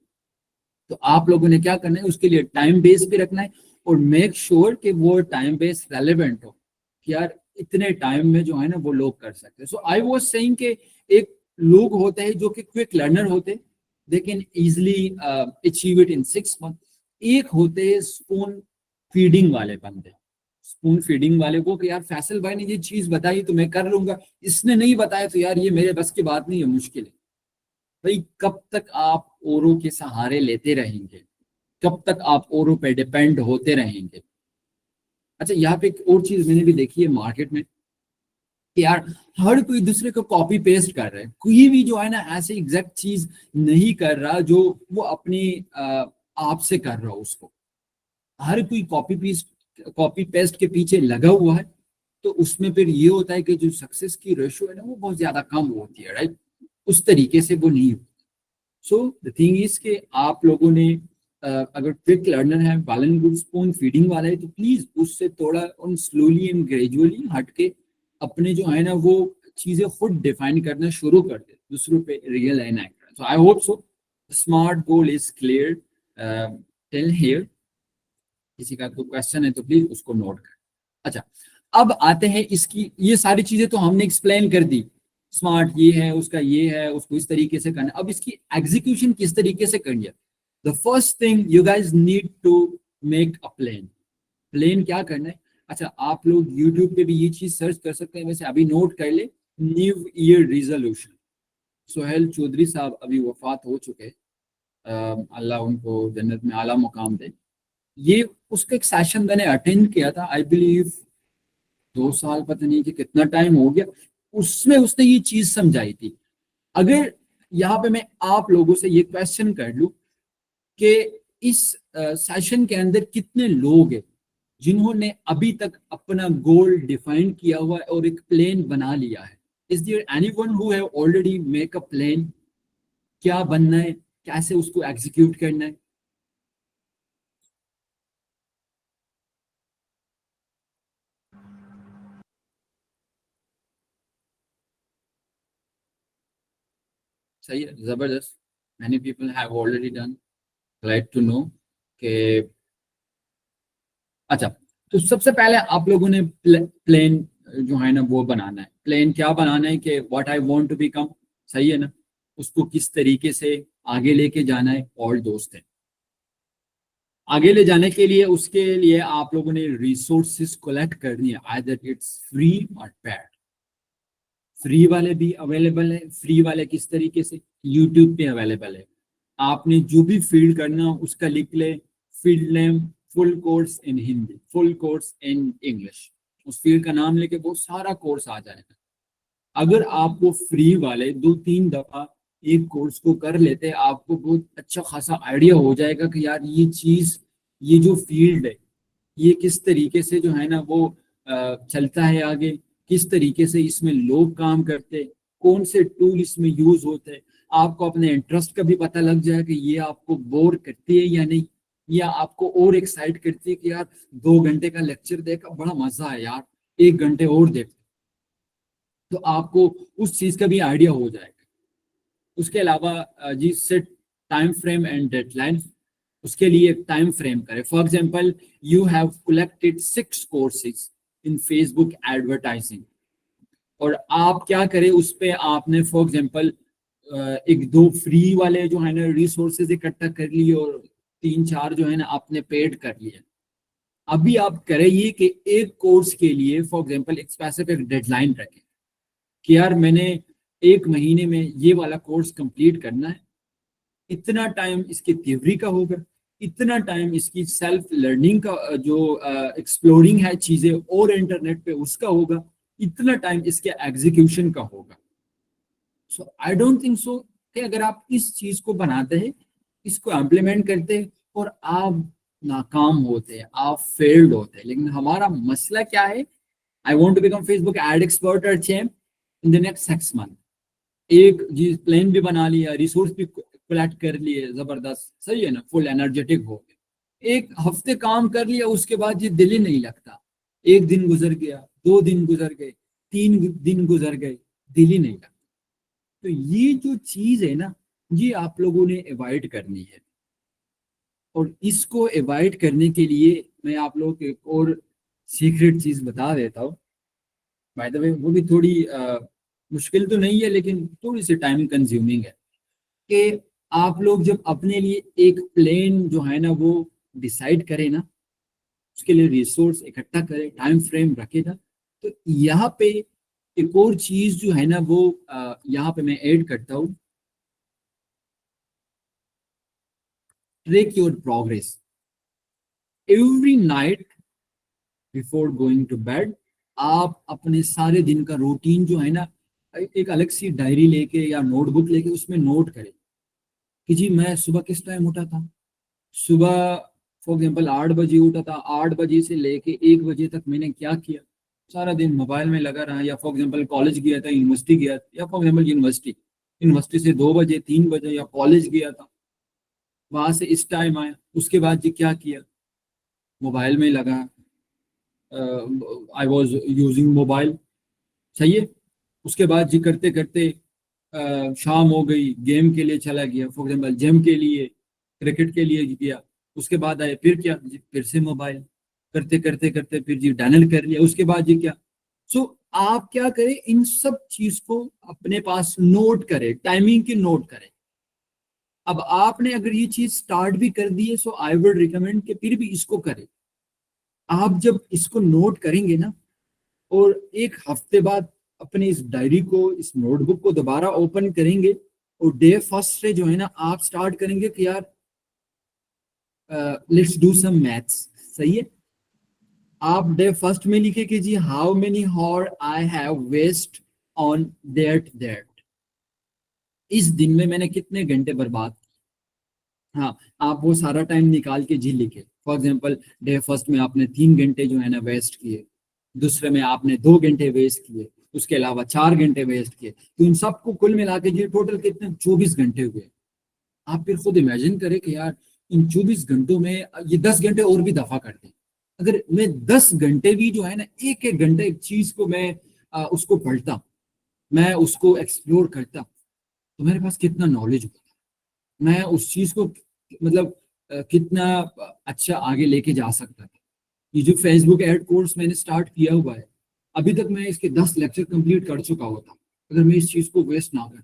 तो आप लोगों ने क्या करना है, उसके लिए टाइम बेस भी रखना है और मेक श्योर कि वो टाइम बेस रेलेवेंट हो कि यार इतने टाइम में जो है ना वो लोग कर सकते हैं। सो आई वाज सेइंग कि एक लोग होते हैं जो कि क्विक लर्नर होते हैं, they can easily achieve it in 6 month. एक होते हैं स्पून फीडिंग वाले बंदे, स्पून फीडिंग वाले को कि यार फैसल भाई ने ये चीज बताई तो मैं कर लूंगा, इसने नहीं बताया तो यार ये मेरे बस की बात नहीं है, मुश्किल है। भाई कब तक आप औरों के सहारे लेते रहेंगे, कब तक आप औरों पे डिपेंड होते रहेंगे। अच्छा यहाँ पे एक और चीज मैंने भी देखी है मार्केट में कि यार हर कोई दूसरे को कॉपी पेस्ट कर रहा है, कोई भी जो है ना ऐसे एग्जैक्ट चीज नहीं कर रहा जो वो अपनी आप से कर रहा हो उसको। हर कोई कॉपी पेस्ट के पीछे लगा हुआ है, तो उसमें फिर ये होता है कि जो सक्सेस की रेशो है ना वो बहुत ज्यादा कम होती है, राइट। उस तरीके से वो नहीं होती। सो द थिंग इज कि आप लोगों ने अगर क्विक लर्नर है, well and good, spoon feeding वाला है, तो प्लीज उससे थोड़ा उन स्लोली एंड ग्रेजुअली हट के अपने जो है ना वो चीजें खुद डिफाइन करना शुरू कर दे, दूसरों पे real and act. So I hope so smart goal is clear till here. किसी का कोई क्वेश्चन है तो प्लीज उसको नोट कर। अच्छा अब आते हैं इसकी, ये सारी चीजें तो हमने एक्सप्लेन कर दी, स्मार्ट ये है, उसका ये है, उसको इस तरीके से करना है। अब इसकी एग्जीक्यूशन किस तरीके से करनी है। The first thing you guys need to make a plan. Plan क्या करना है। अच्छा आप लोग यूट्यूब पे भी ये चीज सर्च कर सकते हैं, वैसे अभी नोट कर ले, new year resolution. Sohail Chaudhry साहब अभी वफात हो चुके हैं, अल्लाह उनको जन्नत में आला मुकाम दे। ये उसका एक सेशन मैंने अटेंड किया था, आई बिलीव 2 साल, पता नहीं कि कितना टाइम हो गया। उसमें उसने ये चीज समझाई थी। अगर यहाँ पे मैं आप लोगों से ये क्वेश्चन कर लूं कि इस सेशन के अंदर कितने लोग हैं जिन्होंने अभी तक अपना गोल डिफाइन किया हुआ है और एक प्लान बना लिया है। Is there anyone who have already make a plan, क्या बनना है, कैसे उसको एग्जीक्यूट करना है। सही है, जबरदस्त। Many people have already done, glad to know कि अच्छा। तो सबसे पहले आप लोगों ने प्लेन जो है ना वो बनाना है। प्लेन क्या बनाना है कि what I want to become, सही है ना, उसको किस तरीके से आगे लेके जाना है। और दोस्त है आगे ले जाने के लिए, उसके लिए आप लोगों ने रिसोर्सेज कलेक्ट करनी है, आइदर इट्स फ्री और पेड। फ्री वाले भी अवेलेबल है। फ्री वाले किस तरीके से, यूट्यूब पे अवेलेबल है। आपने जो भी फील्ड करना उसका लिख ले, field name, full course in Hindi, full course in English, उस फील्ड का नाम लेके बहुत सारा कोर्स आ जाएगा। अगर आपको फ्री वाले 2-3 दफा एक कोर्स को कर लेते, आपको बहुत अच्छा खासा आइडिया हो जाएगा कि यार ये चीज, ये जो फील्ड है ये किस तरीके से जो है ना वो चलता है आगे, किस तरीके से इसमें लोग काम करते, कौन से टूल इसमें यूज होते हैं। आपको अपने इंटरेस्ट का भी पता लग जाए कि ये आपको बोर करती है या नहीं, या आपको और एक्साइट करती है कि यार 2 घंटे का लेक्चर देखा बड़ा मजा है यार, 1 घंटे और देख। तो आपको उस चीज का भी आइडिया हो जाएगा। उसके अलावा जी set time frame and deadline, उसके लिए एक टाइम फ्रेम करें। For example you have collected 6 courses in Facebook advertising, और आप क्या करें उस पे आपने फॉर एग्जांपल 1-2 फ्री वाले जो है ना रिसोर्सेज इकट्ठा कर लिए और 3-4 जो है ना आपने पेड कर लिए। अभी आप करें ये कि एक कोर्स के लिए फॉर एग्जांपल एक स्पेसिफिक डेडलाइन रखें कि यार मैंने 1 महीने में ये वाला कोर्स कंप्लीट करना है, इतना टाइम इसकी थ्योरी का होगा, इतना टाइम इसकी सेल्फ लर्निंग का जो एक्सप्लोरिंग है चीजें और इंटरनेट पे उसका होगा, इतना टाइम इसके एग्जीक्यूशन का होगा। So I don't think so कि अगर आप इस चीज को बनाते हैं, इसको इम्प्लीमेंट करते हैं और आप नाकाम होते हैं, आप फेल्ड होते हैं। लेकिन हमारा मसला क्या है, I want to become Facebook ad expert और champ in the next 6 month. एक जी प्लान भी बना लिया, रिसोर्स भी फ्लैट कर लिए, जबरदस्त, सही है ना, फुल एनर्जेटिक हो गए। एक हफ्ते काम कर लिया, उसके बाद ये दिल ही नहीं लगता। एक दिन गुजर गया, 2 दिन गुजर गए, 3 दिन गुजर गए, दिल ही नहीं लगता। तो ये जो चीज है ना, ये आप लोगों ने अवॉइड करनी है। और इसको अवॉइड करने के लिए मैं आप लोगों को एक और सीक्रेट चीज बता देता हूँ। बाय द वे वो भी थोड़ी मुश्किल तो नहीं है, लेकिन थोड़ी सी टाइम कंज्यूमिंग है। कि आप लोग जब अपने लिए एक प्लान जो है ना वो डिसाइड करें ना, उसके लिए रिसोर्स इकट्ठा करें, टाइम फ्रेम रखे ना, तो यहाँ पे एक और चीज जो है ना वो यहाँ पे मैं ऐड करता हूँ, track your progress every night before going to bed. आप अपने सारे दिन का रूटीन जो है ना, एक अलग सी डायरी लेके या नोटबुक लेके उसमें नोट करें कि जी मैं सुबह किस टाइम उठा था। सुबह फॉर एग्जाम्पल 8 बजे उठा था, 8 बजे से लेके 1 बजे तक मैंने क्या किया। सारा दिन मोबाइल में लगा रहा, या फॉर एग्जाम्पल कॉलेज गया था, यूनिवर्सिटी गया, या फॉर एग्जाम्पल यूनिवर्सिटी यूनिवर्सिटी से 2 बजे 3 बजे या कॉलेज गया था, वहां से इस टाइम आया, उसके बाद जी क्या किया, मोबाइल में लगा, आई वॉज यूजिंग मोबाइल, सही है। उसके बाद जी करते करते शाम हो गई, गेम के लिए चला गया, फॉर एग्जाम्पल जिम के लिए, क्रिकेट के लिए गया। उसके बाद आए फिर क्या जी, फिर से मोबाइल, करते करते करते फिर जी डिनर कर लिया, उसके बाद जी क्या। सो आप क्या करें, इन सब चीज को अपने पास नोट करें, टाइमिंग की नोट करें। अब आपने अगर ये चीज स्टार्ट भी कर दी है, सो आई वुड रिकमेंड कि फिर भी इसको करें। आप जब इसको नोट करेंगे ना, और एक हफ्ते बाद अपने इस डायरी को, इस नोटबुक को दोबारा ओपन करेंगे, और डे फर्स्ट से जो है ना आप स्टार्ट करेंगे कि यार लेट्स डू सम मैथ्स, सही है। आप डे फर्स्ट में लिखे कि जी how many hour I have waste on that that, इस दिन में मैंने कितने घंटे बर्बाद। हाँ, आप वो सारा टाइम निकाल के जी लिखे। फॉर एग्जाम्पल डे फर्स्ट में आपने 3 घंटे जो है ना वेस्ट किए, दूसरे में आपने 2 घंटे वेस्ट किए, उसके अलावा 4 घंटे वेस्ट किए, तो इन सबको कुल मिला के जी टोटल कितने 24 घंटे हुए। आप फिर खुद इमेजिन करें कि यार इन 24 घंटों में ये 10 घंटे और भी दफा कर दें। अगर मैं 10 घंटे भी जो है ना, एक एक घंटे एक चीज को मैं उसको पढ़ता, मैं उसको एक्सप्लोर करता, तो मेरे पास कितना नॉलेज होता, मैं उस चीज को मतलब कितना अच्छा आगे लेके जा सकता था। ये जो फेसबुक एड कोर्स मैंने स्टार्ट किया हुआ है, अभी तक मैं इसके 10 लेक्चर कंप्लीट कर चुका होता अगर मैं इस चीज को वेस्ट ना करता।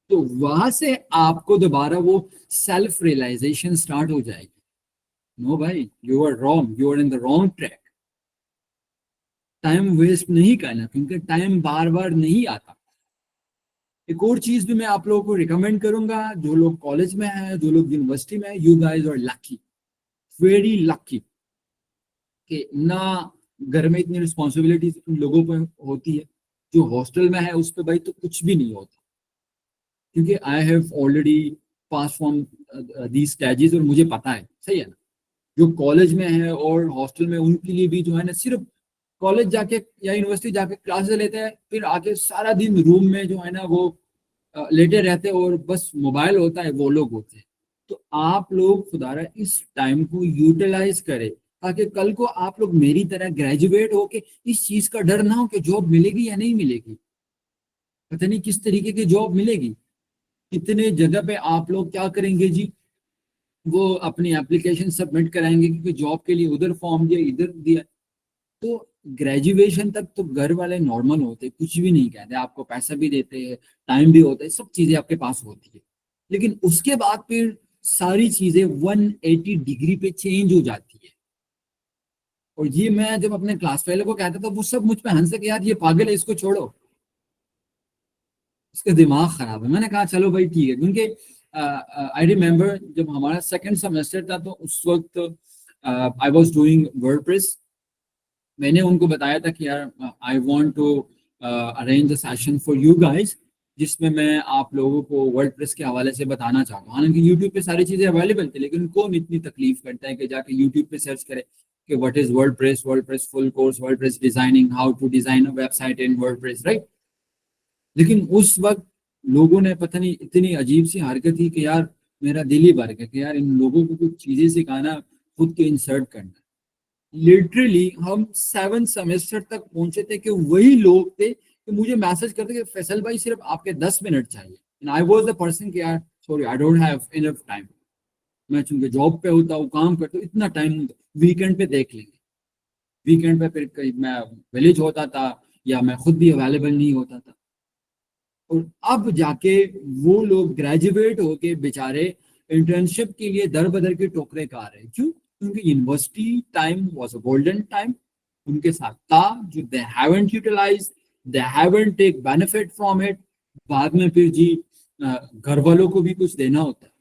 तो वहां से आपको दोबारा वो सेल्फ रियलाइजेशन स्टार्ट हो जाएगी, नो भाई you are wrong, you are in the wrong track. Time waste नहीं करना, क्योंकि टाइम बार बार नहीं आता। एक और चीज भी मैं आप लोगों को रिकमेंड करूंगा, जो लोग कॉलेज में हैं, जो लोग यूनिवर्सिटी में हैं, you guys are lucky, very lucky, कि ना घर में इतनी रिस्पॉन्सिबिलिटीज लोगों पर होती है। जो हॉस्टल में है उस पर भाई तो कुछ भी नहीं होता, क्योंकि I have already pass from the stages, और मुझे पता है, सही है ना। जो कॉलेज में है और हॉस्टल में, उनके लिए भी जो है ना, सिर्फ कॉलेज जाके या यूनिवर्सिटी जाके क्लासेस लेते हैं, फिर आके सारा दिन रूम में जो है ना वो लेटे रहते हैं, और बस मोबाइल होता है, वो लोग होते हैं। तो आप लोग खुदारा इस टाइम को यूटिलाइज करें, ताकि कल को आप लोग मेरी तरह ग्रेजुएट हो के इस चीज का डर ना हो कि जॉब मिलेगी या नहीं मिलेगी, पता नहीं किस तरीके की जॉब मिलेगी। इतने जगह पे आप लोग क्या करेंगे जी, वो अपनी एप्लीकेशन सबमिट कराएंगे, क्योंकि जॉब के लिए उधर फॉर्म दिया, इधर दिया। तो ग्रेजुएशन तक तो घर वाले नॉर्मल होते, कुछ भी नहीं कहते, आपको पैसा भी देते हैं, टाइम भी होता है, सब चीजें आपके पास होती है। लेकिन उसके बाद फिर सारी चीजें 180 डिग्री पे चेंज हो जाती है। और ये मैं जब अपने क्लास फेलो को कहता था, वो सब मुझ पे हंसे कि यार ये पागल है, इसको छोड़ो, इसका दिमाग खराब है। मैंने कहा चलो भाई ठीक है, क्योंकि आई रिमेम्बर जब हमारा सेकंड सेमेस्टर था, तो उस वक्त आई वाज डूइंग वर्डप्रेस। मैंने उनको बताया था कि यार I want to arrange a session for you guys, जिसमें मैं आप लोगों को वर्डप्रेस के हवाले से बताना चाहता हूँ। हालांकि यूट्यूब पे सारी चीज़ें अवेलेबल थी, लेकिन कौन इतनी तकलीफ करता है कि जाके यूट्यूब पे सर्च करे कि what is WordPress, WordPress full course, WordPress designing, how to design a website in WordPress, right. लेकिन उस वक्त लोगों ने पता नहीं इतनी अजीब सी हरकत की कि यार मेरा दिल ही भर गया कि यार इन लोगों को कुछ चीजें सिखाना, खुद के इंसर्ट करना। लिटरली हम 7 सेमेस्टर तक पहुंचे थे कि वही लोग थे कि मुझे मैसेज करते कि फैसल भाई सिर्फ आपके 10 मिनट चाहिए, and I was the person कि यार sorry I don't have enough time, मैं चूंकि जॉब पे होता हूँ, काम करता हूँ, इतना टाइम वीकेंड पे देख लेंगे। वीकेंड पे फिर कहीं मैं विलेज होता था या मैं खुद भी अवेलेबल नहीं होता था। और अब जाके वो लोग ग्रेजुएट होके बेचारे इंटर्नशिप के लिए दर बदर के टोकरे खा रहे हैं। क्यों? क्योंकि university time was a golden time उनके साथ था, जो they haven't utilize, they haven't take benefit from it. बाद में फिर जी घर वालों को भी कुछ देना होता है,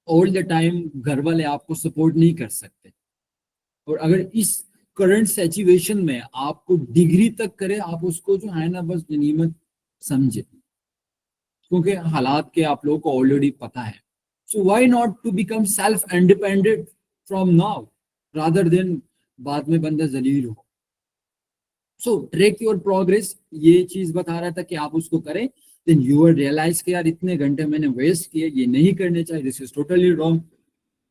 ऑल द टाइम घर वाले आपको सपोर्ट नहीं कर सकते। और अगर इस करंट सिचुएशन में आपको डिग्री तक करे, आप उसको जो है ना बस गनीमत समझे, क्योंकि हालात के आप लोगों को ऑलरेडी पता है। So why not to become self independent from now rather than बाद में बंदा जलील हो। सो ट्रैक योर प्रोग्रेस, ये चीज बता रहा था कि आप उसको करें, देन यू विल रियलाइज कि यार इतने घंटे मैंने वेस्ट किए, ये नहीं करने चाहिए, दिस इज टोटली रॉन्ग।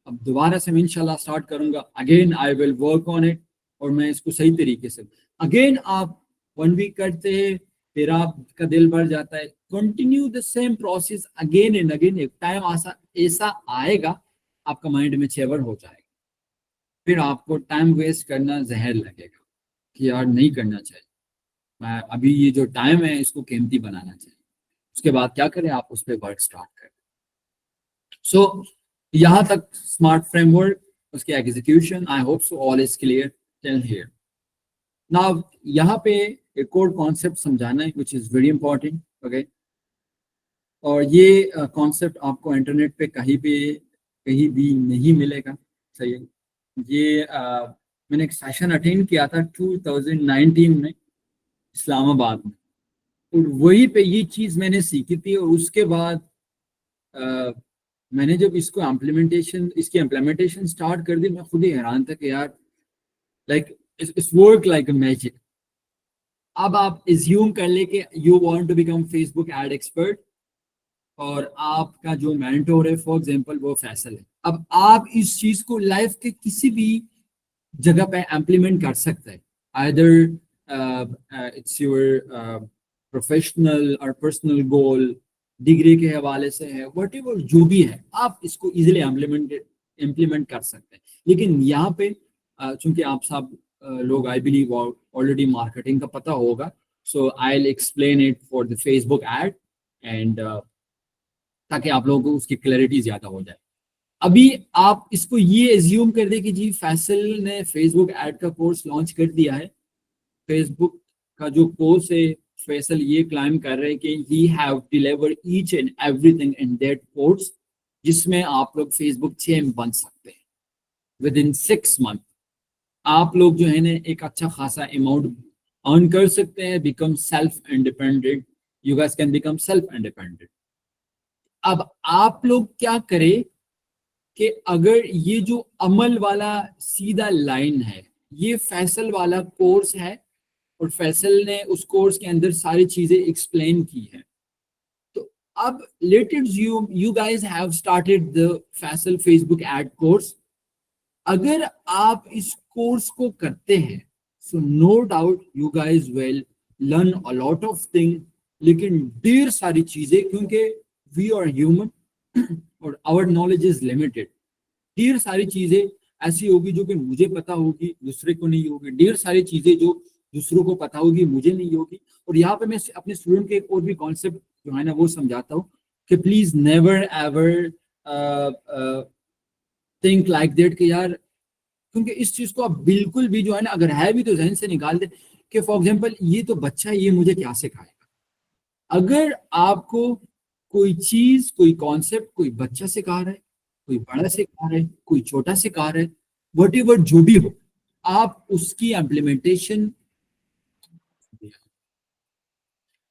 अब दोबारा से मैं इंशाल्लाह स्टार्ट करूंगा, again I will work on it, और मैं इसको सही तरीके से। अगेन आप 1 वीक करते हैं, फिर आपका दिल भर जाता है, continue the same process again and again. एक टाइम ऐसा आएगा आपका माइंड में चेवर हो जाएगा, फिर आपको टाइम वेस्ट करना जहर लगेगा कि यार नहीं करना चाहिए, मैं अभी ये जो टाइम है इसको कीमती बनाना चाहिए। उसके बाद क्या करें, आप उस पर वर्क स्टार्ट करें। सो यहाँ तक स्मार्ट फ्रेमवर्क, उसके execution, I hope so all is clear till here. Now यहाँ पे एक और कॉन्सेप्ट समझाना है which is very important, okay. और ये कॉन्सेप्ट आपको इंटरनेट पे कहीं भी नहीं मिलेगा, सही है। ये मैंने एक सेशन अटेंड किया था 2019 में इस्लामाबाद में, और वहीं पे ये चीज़ मैंने सीखी थी। और उसके बाद अ, मैंने जब इसकी इम्प्लीमेंटेशन स्टार्ट कर दी, मैं खुद ही हैरान था कि यार like it's work like a magic. अब आप एज्यूम कर ले कि you want to become Facebook ad expert, और आपका जो मेंटोर है फॉर एग्जांपल वो फैसल है। अब आप इस चीज को लाइफ के किसी भी जगह पे इम्प्लीमेंट कर सकते हैं, आइदर इट्स योर प्रोफेशनल और पर्सनल गोल, डिग्री के हवाले से है, वट एवर जो भी है, आप इसको इजीली इम्प्लीमेंट कर सकते हैं। लेकिन यहाँ पे चूंकि आप सब लोग आई बिलीव ऑलरेडी मार्केटिंग का पता होगा, so I will explain it for the Facebook ad, and ताकि आप लोगों को उसकी क्लैरिटी ज्यादा हो जाए। अभी आप इसको ये एज्यूम कर दे कि जी फैसल ने फेसबुक एड का कोर्स लॉन्च कर दिया है। फेसबुक का जो कोर्स है, फैसल ये क्लाइम कर रहे हैं कि he have deliver each and everything in that course, जिसमें आप लोग फेसबुक चैंप बन सकते हैं विद इन 6 मंथ। आप लोग जो है ना एक अच्छा खासा अमाउंट अर्न कर सकते हैं, become self independent, you guys can become self independent. अब आप लोग क्या करें कि अगर ये जो अमल वाला सीधा लाइन है, ये फैसल वाला कोर्स है, और फैसल ने उस कोर्स के अंदर सारी चीजें एक्सप्लेन की है। तो अब let it you guys have started the Faisal Facebook ad course. अगर आप इस कोर्स को करते हैं, so no doubt you guys will learn a lot of thing, लेकिन ढेर सारी चीजें, क्योंकि वी आर ह्यूमन और आवर नॉलेज इज लिमिटेड। ढेर सारी चीजें ऐसी होगी जो कि मुझे पता होगी, दूसरे को नहीं होगी। ढेर सारी चीजें जो दूसरों को पता होगी, मुझे नहीं होगी। और यहाँ पे मैं अपने स्टूडेंट के एक और भी कॉन्सेप्ट जो है ना वो समझाता हूँ कि please never ever think like that कि यार, क्योंकि इस चीज को आप बिल्कुल भी जो है ना, अगर है भी तो जहन से निकाल दे कि फॉर एग्जाम्पल ये तो बच्चा है, ये मुझे क्या सिखाएगा। अगर आपको कोई चीज, कोई कॉन्सेप्ट कोई बच्चा सिखा रहा है, कोई बड़ा सिखा रहा है, कोई छोटा सिखा रहा है, वट एवर जो भी हो, आप उसकी इम्प्लीमेंटेशन,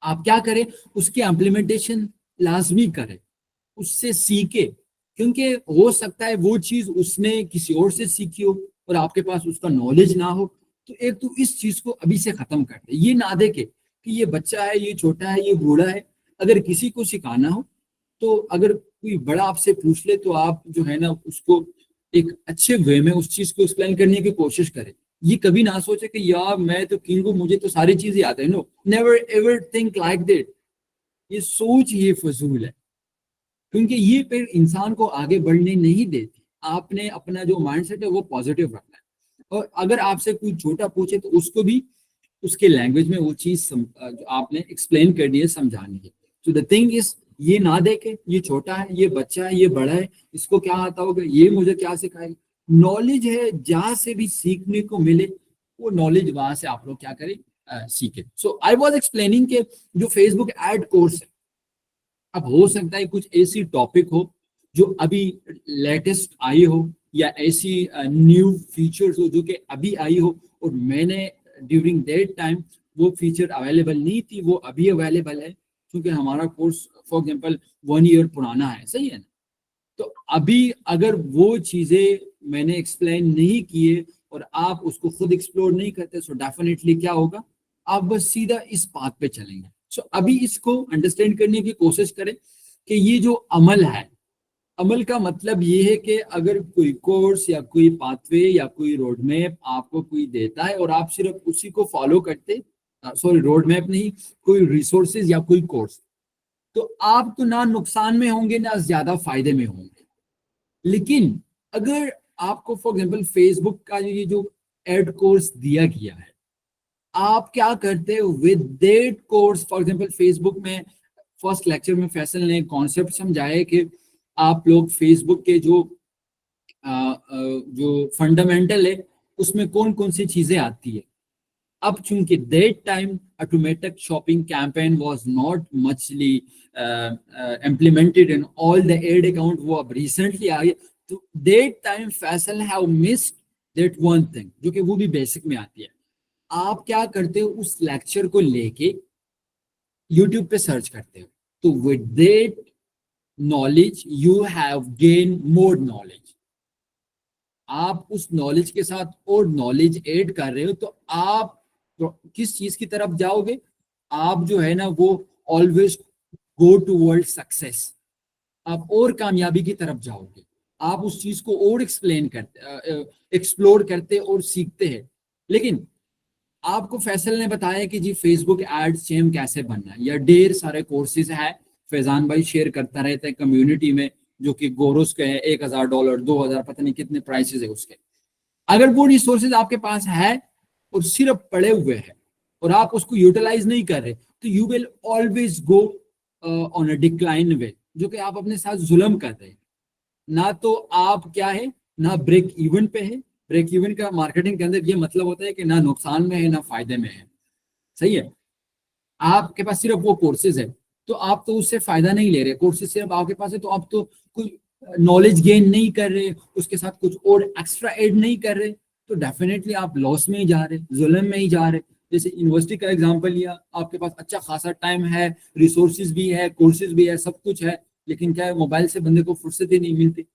आप क्या करें, उसकी इम्प्लीमेंटेशन लाजमी करें, उससे सीखे। क्योंकि हो सकता है वो चीज उसने किसी और से सीखी हो और आपके पास उसका नॉलेज ना हो। तो एक तो इस चीज को अभी से खत्म कर दे, ये ना देखे कि ये बच्चा है, ये छोटा है, ये बूढ़ा है, अगर किसी को सिखाना हो तो अगर कोई बड़ा आपसे पूछ ले तो आप जो है ना उसको एक अच्छे वे में उस चीज को एक्सप्लेन करने की कोशिश करें। ये कभी ना सोचे कि यार मैं तो किंग हूँ, मुझे तो सारी चीजें आते हैं। No, never ever think like that. ये सोच ये फजूल है, क्योंकि ये फिर इंसान को आगे बढ़ने नहीं देती। आपने अपना जो माइंडसेट है वो पॉजिटिव रखना है, और अगर आपसे कोई छोटा पूछे तो उसको भी उसके लैंग्वेज में वो चीज जो आपने एक्सप्लेन करनी है, समझानी है। तो द थिंग इज, ये ना देखे ये छोटा है, ये बच्चा है, ये बड़ा है, इसको क्या आता होगा, ये मुझे क्या सिखाएगा। नॉलेज है, जहां से भी सीखने को मिले वो नॉलेज वहां से आप लोग क्या करें, सीखे। सो आई वॉज एक्सप्लेनिंग के जो फेसबुक एड कोर्स है, अब हो सकता है कुछ ऐसी टॉपिक हो जो अभी लेटेस्ट आई हो, या ऐसी न्यू फीचर्स हो जो कि अभी आई हो, और मैंने ड्यूरिंग दैट टाइम वो फीचर अवेलेबल नहीं थी, वो अभी अवेलेबल है, क्योंकि हमारा कोर्स फॉर एग्जांपल 1 ईयर पुराना है, सही है ना। तो अभी अगर वो चीजें मैंने एक्सप्लेन नहीं किए और आप उसको खुद एक्सप्लोर नहीं करते, सो डेफिनेटली क्या होगा, आप बस सीधा इस पाथ पे चलेंगे। सो अभी इसको अंडरस्टैंड करने की कोशिश करें कि ये जो अमल है, अमल का मतलब ये है कि अगर कोई कोर्स या कोई पाथवे या कोई रोड मैप आपको कोई देता है और आप सिर्फ उसी को फॉलो करते, सॉरी रोड मैप नहीं, कोई रिसोर्सेज या कोई कोर्स, तो आप तो ना नुकसान में होंगे ना ज्यादा फायदे में होंगे। लेकिन अगर आपको फॉर एग्जांपल फेसबुक का ये जो एड कोर्स दिया गया है, आप क्या करते हो with that course. For example Facebook में फर्स्ट लेक्चर में फैसल ने कॉन्सेप्ट समझाया कि आप लोग फेसबुक के जो फंडामेंटल है उसमें कौन कौन सी चीजें आती है। अब चूंकि that time automatic shopping campaign was not मचली implemented in all the ad account, वो अब रिसेंटली आ गया, तो that time Faisal have missed that one thing जो कि वो भी बेसिक में आती है। आप क्या करते हो, उस लेक्चर को लेके यूट्यूब पे सर्च करते हो, तो with that knowledge you have gain more knowledge. आप उस नॉलेज के साथ और नॉलेज ऐड कर रहे हो, तो आप तो किस चीज की तरफ जाओगे, आप जो है ना वो ऑलवेज गो टूवर्ड सक्सेस, आप और कामयाबी की तरफ जाओगे। आप उस चीज को और एक्सप्लेन करते, एक्सप्लोर करते और सीखते हैं। लेकिन आपको फैसल ने बताया कि जी फेसबुक एड सेम कैसे बनना है, या ढेर सारे कोर्सेज है, फैजान भाई शेयर करता रहता है कम्युनिटी में, जो कि गोरोस के है, $1000 2000 पता नहीं कितने प्राइसेस है उसके। अगर वो रिसोर्सेज आपके पास है और सिर्फ पड़े हुए हैं और आप उसको यूटिलाइज नहीं कर रहे, तो you will always go on a decline way, जो कि आप अपने साथ जुल्म कर रहे हैं। ना तो आप क्या है, ना ब्रेक इवन पे है। ब्रेक इवन का मार्केटिंग के अंदर ये मतलब होता है कि ना नुकसान में है ना फायदे में है, सही है। आपके पास सिर्फ वो कोर्सेज है, तो आप तो उससे फायदा नहीं ले रहे, कोर्सेज सिर्फ आपके पास है तो आप तो कोई नॉलेज गेन नहीं कर रहे, उसके साथ कुछ और एक्स्ट्रा ऐड नहीं कर रहे, तो डेफिनेटली आप लॉस में ही जा रहे, जुल्म में ही जा रहे। जैसे यूनिवर्सिटी का एग्जांपल लिया, आपके पास अच्छा खासा टाइम है, रिसोर्सेज भी है, कोर्सेज भी है, सब कुछ है, लेकिन क्या है, मोबाइल से बंदे को फुर्सत ही नहीं मिलती,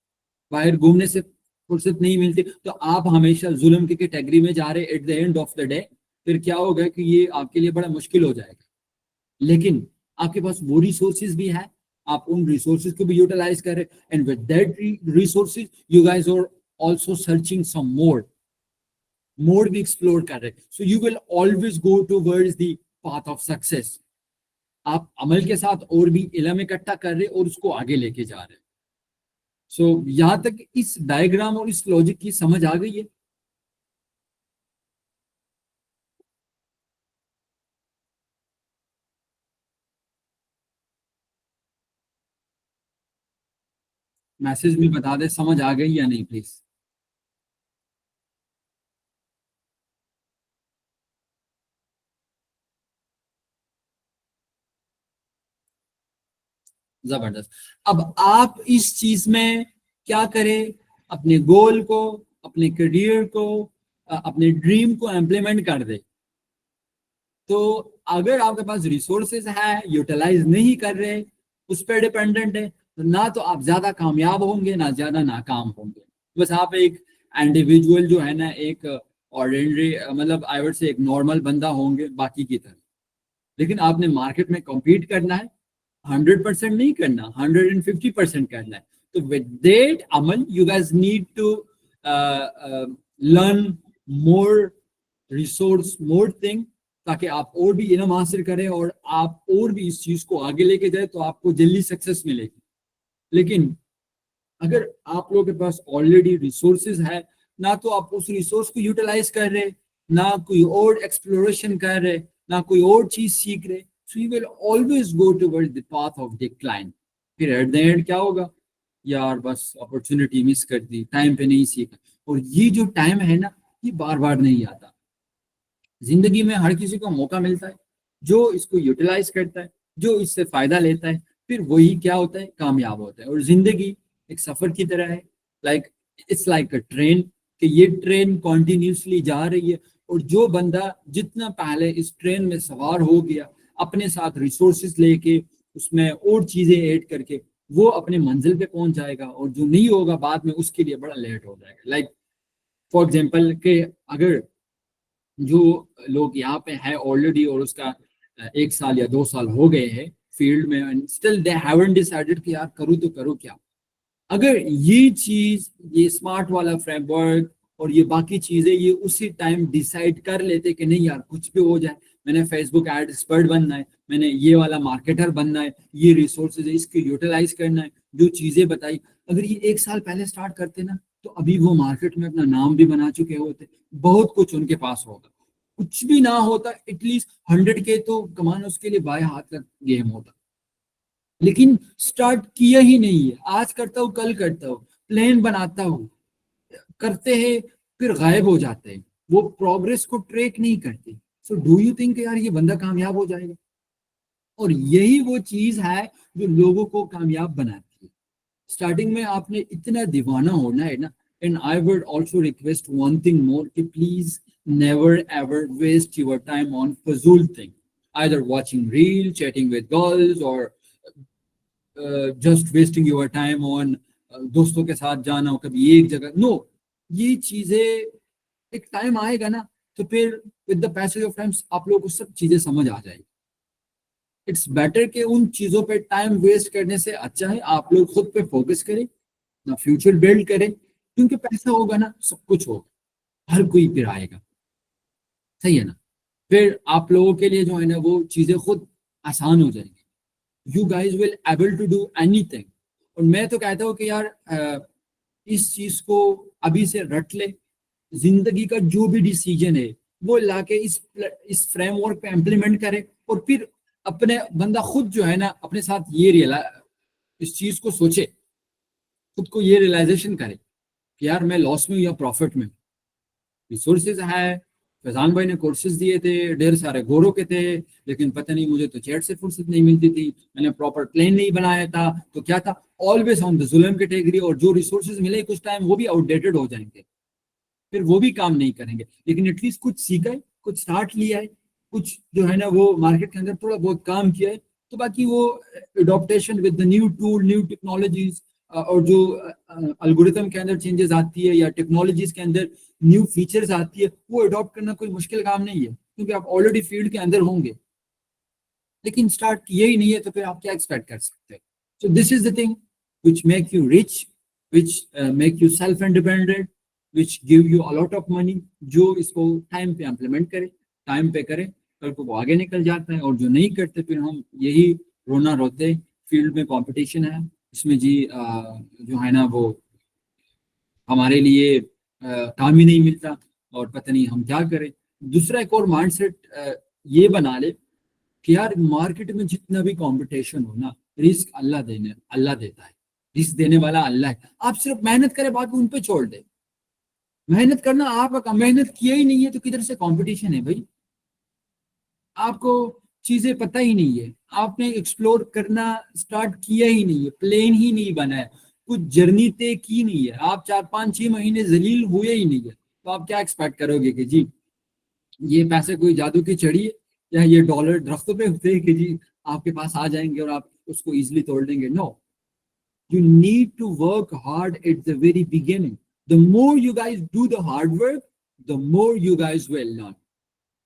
बाहर घूमने से फुर्सत नहीं मिलती, तो आप हमेशा जुल्म की कैटेगरी में जा रहे eight the end of the day. फिर क्या होगा कि ये आपके लिए बड़ा मुश्किल हो जाएगा। लेकिन आपके पास वो रिसोर्सेज भी है, आप उन रिसोर्सेज को भी यूटिलाइज करें, and with that resources you guys are also searching some more भी एक्सप्लोर कर रहे, so you will always go towards the path of success. आप अमल के साथ और भी इल्म इकट्ठा कर रहे और उसको आगे लेके जा रहे। सो यहां तक इस डायग्राम और इस लॉजिक की समझ आ गई है। मैसेज में बता दे समझ आ गई या नहीं प्लीज। जबरदस्त। अब आप इस चीज में क्या करें, अपने गोल को, अपने करियर को, अपने ड्रीम को इम्प्लीमेंट कर दे। तो अगर आपके पास रिसोर्सेज है, यूटिलाइज नहीं कर रहे, उस पर डिपेंडेंट है, तो ना तो आप ज्यादा कामयाब होंगे ना ज्यादा नाकाम होंगे। बस आप एक इंडिविजुअल जो है ना, एक ऑर्डिनरी, मतलब आई वुड से एक नॉर्मल बंदा होंगे बाकी की तरह। लेकिन आपने मार्केट में कॉम्पीट करना है, 100% नहीं करना, 150% करना है. तो with that Amal, you guys need to learn more resource, more thing, ताकि आप और भी इल्म हासिल करें और आप और भी इस चीज को आगे लेके जाए तो आपको जल्दी सक्सेस मिलेगी. लेकिन अगर आप लोगों के पास ऑलरेडी रिसोर्सेज है, ना तो आप उस रिसोर्स को यूटिलाइज कर रहे, ना कोई और एक्सप्लोरेशन कर रहे, ना कोई और चीज सीख रहे, so you will always go towards the path of decline. फिर एट द एंड क्या होगा, यार बस अपॉर्चुनिटी मिस कर दी, टाइम पे नहीं सीखा. और ये जो टाइम है ना, ये बार बार नहीं आता. जिंदगी में हर किसी को मौका मिलता है, जो इसको यूटिलाइज करता है, जो इससे फायदा लेता है, फिर वही क्या होता है, कामयाब होता है. और जिंदगी एक सफर की तरह है, like it's like a train, कि ये ट्रेन कॉन्टिन्यूसली जा रही है. और जो बंदा जितना पहले इस ट्रेन में सवार हो गया, अपने साथ रिसोर्सेज लेके, उसमें और चीजें ऐड करके, वो अपने मंजिल पे पहुंच जाएगा. और जो नहीं होगा बाद में, उसके लिए बड़ा लेट हो जाएगा. लाइक फॉर एग्जाम्पल के अगर जो लोग यहाँ पे है ऑलरेडी और उसका 1 साल या 2 साल हो गए हैं फील्ड में, and still they haven't decided कि यार करूँ तो करूँ क्या. अगर ये चीज, ये स्मार्ट वाला फ्रेमवर्क और ये बाकी चीजें ये उसी टाइम डिसाइड कर लेते कि नहीं यार कुछ भी हो जाए, मैंने फेसबुक एड एक्सपर्ट बनना है, मैंने ये वाला मार्केटर बनना है, ये रिसोर्सेज है इसको यूटिलाइज करना है, जो चीजें बताई, अगर ये 1 साल पहले स्टार्ट करते ना, तो अभी वो मार्केट में अपना नाम भी बना चुके होते, बहुत कुछ उनके पास होगा. कुछ भी ना होता, एटलीस्ट 100K तो कमाना उसके लिए बाएं हाथ का गेम होता. लेकिन स्टार्ट किया ही नहीं है. आज करता हूँ, कल करता हूँ, प्लान बनाता हूँ, करते हैं, फिर गायब हो जाते हैं, वो प्रोग्रेस को ट्रैक नहीं करते. सो डू यू थिंक यार ये बंदा कामयाब हो जाएगा? और यही वो चीज है जो लोगों को कामयाब बनाती है. स्टार्टिंग में आपने इतना दीवाना होना है ना. And I would also request one thing more, कि please never ever waste your time on फजूल thing, either watching reel, chatting with girls, or just wasting your time on दोस्तों के साथ जाना हो कभी एक जगह. नो, ये चीजें एक टाइम आएगा ना, तो फिर with the passage of time आप लोगों को सब चीजें समझ आ जाएगी. इट्स बेटर कि उन चीजों पे टाइम वेस्ट करने से अच्छा है आप लोग खुद पे फोकस करें, ना फ्यूचर बिल्ड करें. क्योंकि पैसा होगा ना, सब कुछ होगा, हर कोई फिर आएगा. सही है ना? फिर आप लोगों के लिए जो है ना, वो चीजें खुद आसान हो जाएंगी. You guys will able to do anything. और मैं तो कहता हूँ कि यार इस चीज को अभी से रट ले. जिंदगी का जो भी डिसीजन है वो लाके इस फ्रेमवर्क पे इम्प्लीमेंट करे, और फिर अपने बंदा खुद जो है ना अपने साथ ये इस चीज को सोचे, खुद को ये रियलाइजेशन करे कि यार मैं लॉस में हूँ या प्रॉफिट में. रिसोर्सेज है, फैजान भाई ने कोर्सेज दिए थे, ढेर सारे गोरों के थे, लेकिन पता नहीं मुझे तो चैट से फुर्सत नहीं मिलती थी, मैंने प्रॉपर प्लान नहीं बनाया था, तो क्या था, ऑलवेज ऑन द जुल्म कैटेगरी. और जो रिसोर्सेज मिले कुछ टाइम, वो भी आउटडेटेड हो जाएंगे, फिर वो भी काम नहीं करेंगे. लेकिन एटलीस्ट कुछ सीखा है, कुछ स्टार्ट लिया है, कुछ जो है ना वो मार्केट के अंदर थोड़ा बहुत काम किया है, तो बाकी वो adaptation with the new tool, new technologies, और जो अल्गोरिथम के अंदर चेंजेस आती है या टेक्नोलॉजीज के अंदर न्यू फीचर्स आती है, वो अडॉप्ट करना कोई मुश्किल काम नहीं है, क्योंकि आप ऑलरेडी फील्ड के अंदर होंगे. लेकिन स्टार्ट किए ही नहीं है, तो फिर आप क्या एक्सपेक्ट कर सकते हैं? So this is the thing which make you rich, which make you self independent, which give you a lot of money. जो इसको टाइम पे इम्प्लीमेंट करे, टाइम पे करे, कल को वो आगे निकल जाता है. और जो नहीं करते, फिर हम यही रोना रोते, फील्ड में कंपटीशन है, इसमें जी जो है ना वो हमारे लिए काम ही नहीं मिलता, और पता नहीं हम क्या करें. दूसरा एक और माइंडसेट ये बना ले कि यार मार्केट में जितना भी कंपटीशन हो ना, रिस्क अल्लाह देता है, रिस्क देने वाला अल्लाह है. आप सिर्फ मेहनत करें, बाकी उन पे छोड़ दे. मेहनत करना आपका, मेहनत किया ही नहीं है तो किधर से कंपटीशन है भाई? आपको चीजें पता ही नहीं है, आपने एक्सप्लोर करना स्टार्ट किया ही नहीं है, प्लेन ही नहीं बना है, कुछ जर्नी तय की नहीं है, आप 4 5 6 महीने जलील हुए ही नहीं है, तो आप क्या एक्सपेक्ट करोगे कि जी ये पैसे कोई जादू की चढ़ी है, या ये डॉलर दरख्तों पे उगते हैं कि जी आपके पास आ जाएंगे और आप उसको इजिली तोड़ देंगे? No, you need to work hard at the very beginning. The more you guys do the hard work, the more you guys will learn,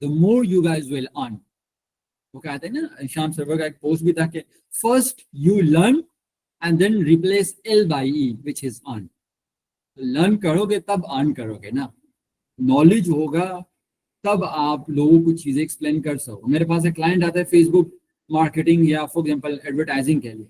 the more you guys will earn. वो कहते हैं ना, शाम server का एक post भी था कि first you learn and then replace L by E which is earn. Learn करोगे तब अर्न करोगे ना, नॉलेज होगा तब आप लोगों को चीजें एक्सप्लेन कर सको। मेरे पास एक क्लाइंट आता है फेसबुक मार्केटिंग या फॉर एग्जांपल एडवर्टाइजिंग के लिए,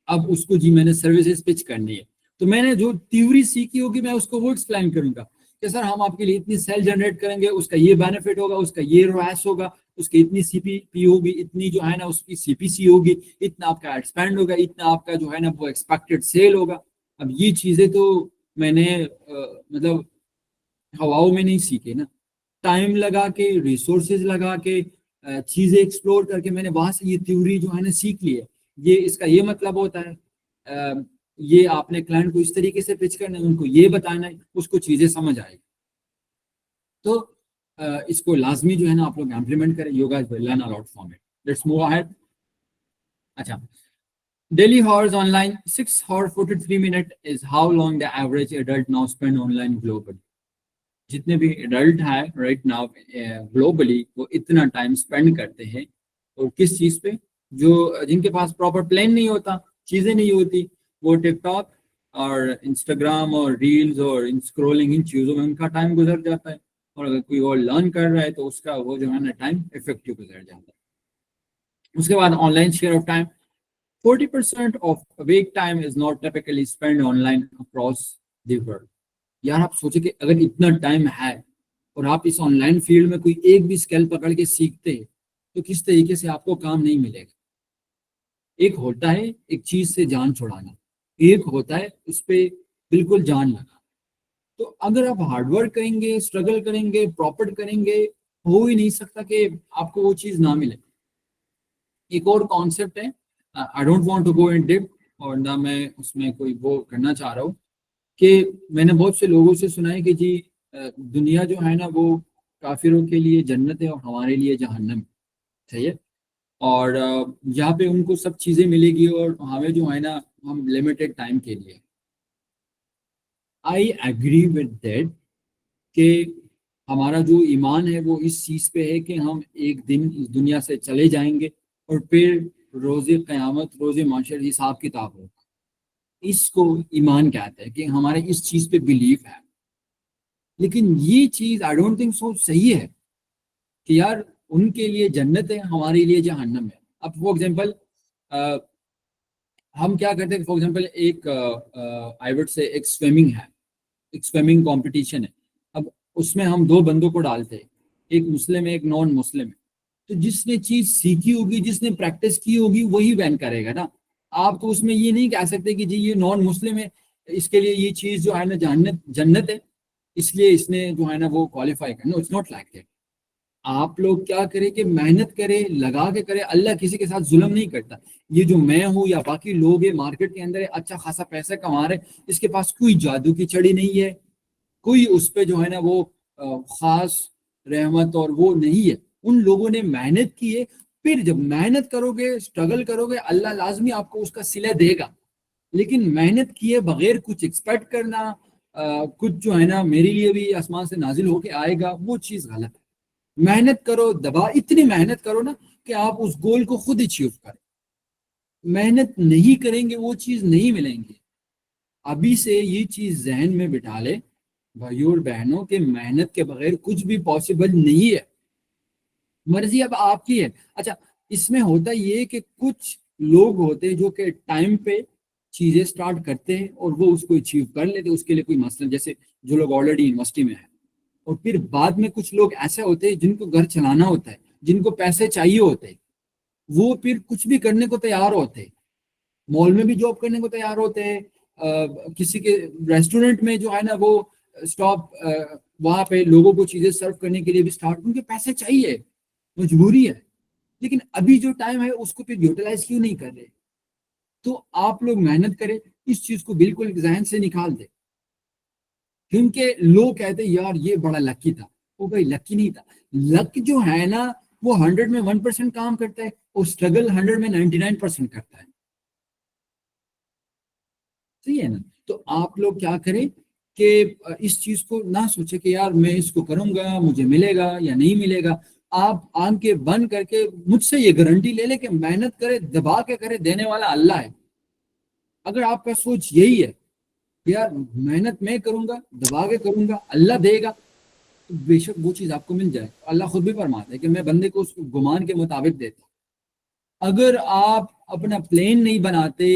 अब उसको जी मैंने सर्विसेज पिच करनी है, तो मैंने जो थ्योरी सीखी होगी मैं उसको वो एक्सप्लेन करूंगा कि सर हम आपके लिए इतनी सेल जनरेट करेंगे, उसका ये बेनिफिट होगा, उसका ये रॉस होगा, उसकी इतनी सीपीपी होगी, इतनी जो है ना उसकी सीपीसी होगी, इतना आपका एड स्पेंड होगा, इतना आपका जो है ना वो एक्सपेक्टेड सेल होगा। अब ये चीजें तो मैंने मतलब हवाओं में नहीं सीखे ना, टाइम लगा के रिसोर्सेज लगा के चीजें एक्सप्लोर करके मैंने वहां से ये थ्योरी जो है ना सीख ली है। ये इसका ये मतलब होता है, ये आपने क्लाइंट को इस तरीके से पिच करना है, उनको ये बताना है, उसको चीजें समझ आएगी। तो इसको लाजमी जो है ना आप लोग इम्प्लीमेंट करें। Yoga is learn a lot from it. Let's move ahead. अच्छा, daily horse online 6 hours 43 minutes is how long the average adult now spend online globally। जितने भी एडल्ट हैं राइट नाउ ग्लोबली वो इतना टाइम स्पेंड करते हैं, और किस चीज़ पे, जो जिनके पास प्रॉपर प्लान नहीं होता, चीज़ें नहीं होती, वो टिकटॉक और इंस्टाग्राम और रील्स और इन स्क्रोलिंग इन चीज़ों में उनका टाइम गुजर जाता है। और अगर कोई और लर्न कर रहा है तो उसका वो जो है ना टाइम इफेक्टिव गुजर जाता है। उसके बाद online share of time, 40% of awake time is not typically spent online across the world। यार आप सोचे कि अगर इतना टाइम है और आप इस ऑनलाइन फील्ड में कोई एक भी स्किल पकड़ के सीखते हैं तो किस तरीके से आपको काम नहीं मिलेगा। एक होता है एक चीज से जान छुड़ाना, एक होता है उस पर बिल्कुल जान लगा। तो अगर आप हार्डवर्क करेंगे, स्ट्रगल करेंगे, प्रॉपर करेंगे, हो ही नहीं सकता कि आपको वो चीज ना मिले। एक और कॉन्सेप्ट है, I don't want to go in deep, और ना मैं उसमें कोई वो करना चाह रहा हूँ, कि मैंने बहुत से लोगों से सुना है कि जी दुनिया जो है ना वो काफिरों के लिए जन्नत है और हमारे लिए जहन्नम है। सही है। और यहाँ पे उनको सब चीजें मिलेगी और हमें जो है ना हम लिमिटेड टाइम के लिए। आई एग्री विद दैट कि हमारा जो ईमान है वो इस चीज पे है कि हम एक दिन इस दुनिया से चले जाएंगे और फिर रोजे क़यामत, रोजे माशर हिसाब किताब होगा। इसको ईमान कहते हैं कि हमारे इस चीज पे बिलीफ है। लेकिन ये चीज आई डोंट थिंक सो सही है कि यार उनके लिए जन्नत है, हमारे लिए जहन्नम है। अब फॉर एग्जांपल हम क्या करते हैं, फॉर एग्जांपल एक आई वुड से एक स्विमिंग है, एक स्विमिंग कंपटीशन है। अब उसमें हम दो बंदों को डालते हैं, एक मुस्लिम है एक नॉन मुस्लिम है। तो जिसने चीज सीखी होगी, जिसने प्रैक्टिस की होगी, वही बैन करेगा ना। आप तो उसमें ये नहीं कह सकते कि जी ये नॉन मुस्लिम है, इसके लिए ये चीज जो है ना जन्नत जन्नत है, इसलिए इसने जो है ना वो क्वालिफाई करना। It's not like that. आप लोग क्या करें कि मेहनत करें, लगा के करें। अल्लाह किसी के साथ जुल्म नहीं करता। ये जो मैं हूँ या बाकी लोग हैं मार्केट के अंदर अच्छा खासा पैसा कमा रहे, इसके पास कोई जादू की छड़ी नहीं है, कोई उस पे जो है ना वो खास रहमत और वो नहीं है। उन लोगों ने मेहनत की है। फिर जब मेहनत करोगे, स्ट्रगल करोगे, अल्लाह लाजमी आपको उसका सिला देगा। लेकिन मेहनत किए बगैर कुछ एक्सपेक्ट करना, कुछ जो है ना मेरे लिए भी आसमान से नाजिल होके आएगा, वो चीज गलत है। मेहनत करो, दबा इतनी मेहनत करो ना कि आप उस गोल को खुद अचीव करें। मेहनत नहीं करेंगे वो चीज नहीं मिलेंगी। अभी से ये चीज जहन में बिठा ले भाइयों और बहनों के, मेहनत के बगैर कुछ भी पॉसिबल नहीं है। मर्जी अब आपकी है। अच्छा, इसमें होता ये कि कुछ लोग होते हैं जो कि टाइम पे चीजें स्टार्ट करते हैं और वो उसको अचीव कर लेते हैं, उसके लिए कोई मसला, जैसे जो लोग ऑलरेडी यूनिवर्सिटी में है। और फिर बाद में कुछ लोग ऐसे होते हैं जिनको घर चलाना होता है, जिनको पैसे चाहिए होते हैं, वो फिर कुछ भी करने को तैयार होते हैं। मॉल में भी जॉब करने को तैयार होते हैं, किसी के रेस्टोरेंट में जो है ना वो स्टॉप, वहां पे लोगों को चीजें सर्व करने के लिए भी स्टार्ट, उनके पैसे चाहिए, मजबूरी है। लेकिन अभी जो टाइम है उसको फिर यूटिलाइज क्यों नहीं कर रहे। तो आप लोग मेहनत करें, इस चीज को बिल्कुल जहन से निकाल दे। क्योंकि लोग कहते हैं यार ये बड़ा लकी था, वो भाई लकी नहीं था। लक जो है ना वो 100 में 1% काम करता है और स्ट्रगल 100 में 99% करता है। सही है ना। तो आप लोग क्या करें कि इस चीज को ना सोचे कि यार मैं इसको करूंगा मुझे मिलेगा या नहीं मिलेगा। आप आंखें बंद करके मुझसे ये गारंटी ले ले कि मेहनत करे, दबा के करे, देने वाला अल्लाह है। अगर आपका सोच यही है कि यार मेहनत मैं करूंगा, दबा के करूंगा, अल्लाह देगा, तो बेशक वो चीज आपको मिल जाए। अल्लाह खुद भी फरमाता है कि मैं बंदे को उसको गुमान के मुताबिक देता हूं। अगर आप अपना प्लान नहीं बनाते,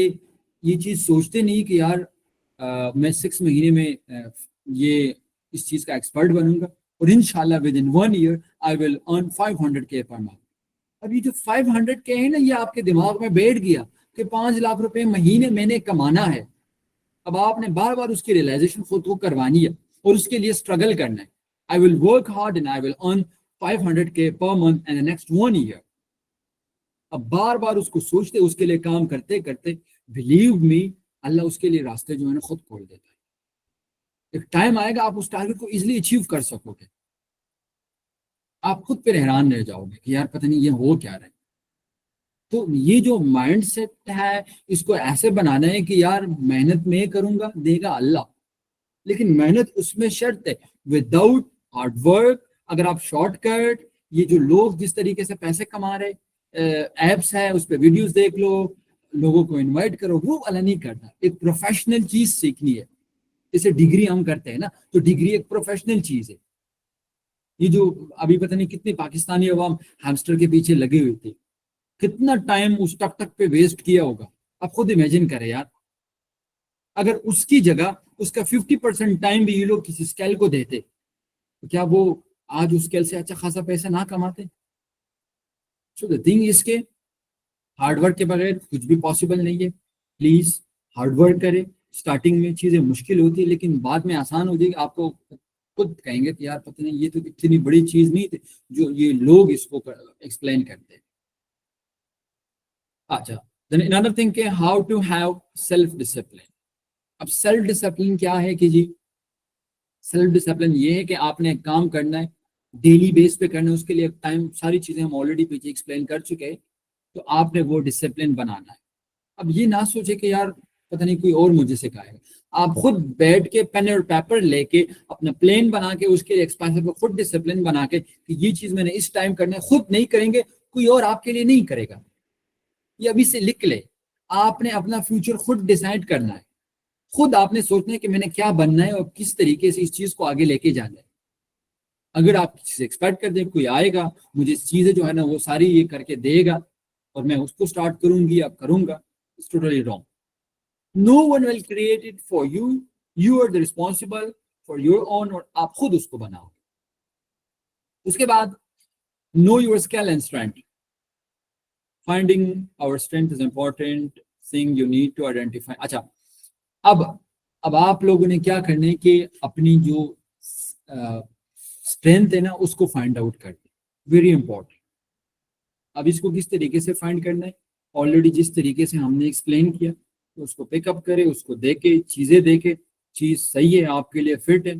ये चीज सोचते नहीं कि यार मैं 6 महीने में ये इस चीज का एक्सपर्ट बनूंगा और इंशाल्लाह with in 1 year I will earn 500K per month. अब ये जो 500K है ना, ये आपके दिमाग में बैठ गया कि 5 लाख रुपए महीने मैंने कमाना है। अब आपने बार बार उसकी रियलाइजेशन खुद को करवानी है और उसके लिए स्ट्रगल करना है। I will work hard and I will earn 500K per month in the next 1 year. अब बार बार उसको सोचते, उसके लिए काम करते करते, बिलीव मी, अल्लाह उसके लिए रास्ते जो है ना खुद खोल देता है। एक टाइम आएगा आप उस टारगेट को इजिली अचीव कर सकोगे। आप खुद पे हैरान रह जाओगे कि यार पता नहीं ये हो क्या रहा है। तो ये जो माइंड सेट है, इसको ऐसे बनाना है कि यार मेहनत मैं करूंगा, देगा अल्लाह। लेकिन मेहनत उसमें शर्त है, विदाउट हार्ड वर्क। अगर आप शॉर्टकट, ये जो लोग जिस तरीके से पैसे कमा रहे, एप्स है उस पर वीडियोस देख लो, लोगों को इनवाइट करो, वो वाला नहीं करना। एक प्रोफेशनल चीज सीखनी है। जैसे डिग्री हम करते हैं ना, तो डिग्री एक प्रोफेशनल चीज है। ये जो अभी पता नहीं कितनी पाकिस्तानी अवाम हैमस्टर के पीछे लगे हुए थे, कितना टाइम उस टक टक पे वेस्ट किया होगा, आप खुद इमेजिन करें यार। अगर उसकी जगह उसका 50% टाइम भी ये लोग किसी स्केल को देते, तो क्या वो आज उस स्केल से अच्छा खासा पैसा ना कमाते? सो द थिंग इज के हार्डवर्क के बगैर कुछ भी पॉसिबल नहीं है। प्लीज हार्डवर्क करें। स्टार्टिंग में चीजें मुश्किल होती है, लेकिन बाद में आसान हो जाएगी। आपको खुद कहेंगे कि यार पता नहीं ये तो इतनी बड़ी चीज नहीं थी जो ये लोग इसको एक्सप्लेन करते हैं। अच्छा, देन अनदर थिंग के how to have self discipline. अब सेल्फ डिसिप्लिन क्या है कि जी, सेल्फ डिसिप्लिन ये है कि आपने एक काम करना है, डेली बेस पे करना है, उसके लिए टाइम, सारी चीजें हम ऑलरेडी पीछे एक्सप्लेन कर चुके हैं। तो आपने वो डिसिप्लिन बनाना है। अब ये ना सोचे कि यार पता नहीं कोई और मुझे सिखाएगा। आप खुद बैठ के पेन और पेपर लेके अपना प्लान बना के उसके एक्सपेंसिव को खुद डिसिप्लिन बना के कि ये चीज मैंने इस टाइम करना है, खुद नहीं करेंगे, कोई और आपके लिए नहीं करेगा। ये अभी से लिख ले। आपने अपना फ्यूचर खुद डिसाइड करना है। खुद आपने सोचना है कि मैंने क्या बनना है और किस तरीके से इस चीज को आगे लेके जाना है। अगर आप किसी से एक्सपेक्ट कर दें कोई आएगा मुझे चीजें जो है ना वो सारी ये करके देगा और मैं उसको स्टार्ट करूंगी या करूंगा, it's totally wrong. No one will create it for you, you are the responsible for your own, और आप खुद उसको बनाओगे। उसके बाद know your skill and strength. Finding our strength is important thing, you need to identify. अच्छा, अब आप लोगों ने क्या करना है कि अपनी जो स्ट्रेंथ है ना उसको फाइंड आउट करना, वेरी इंपॉर्टेंट। अब इसको किस तरीके से फाइंड करना है, ऑलरेडी जिस तरीके से हमने एक्सप्लेन किया, तो उसको पिकअप करे, उसको देखे, चीजें देखे, चीज सही है आपके लिए, फिट है,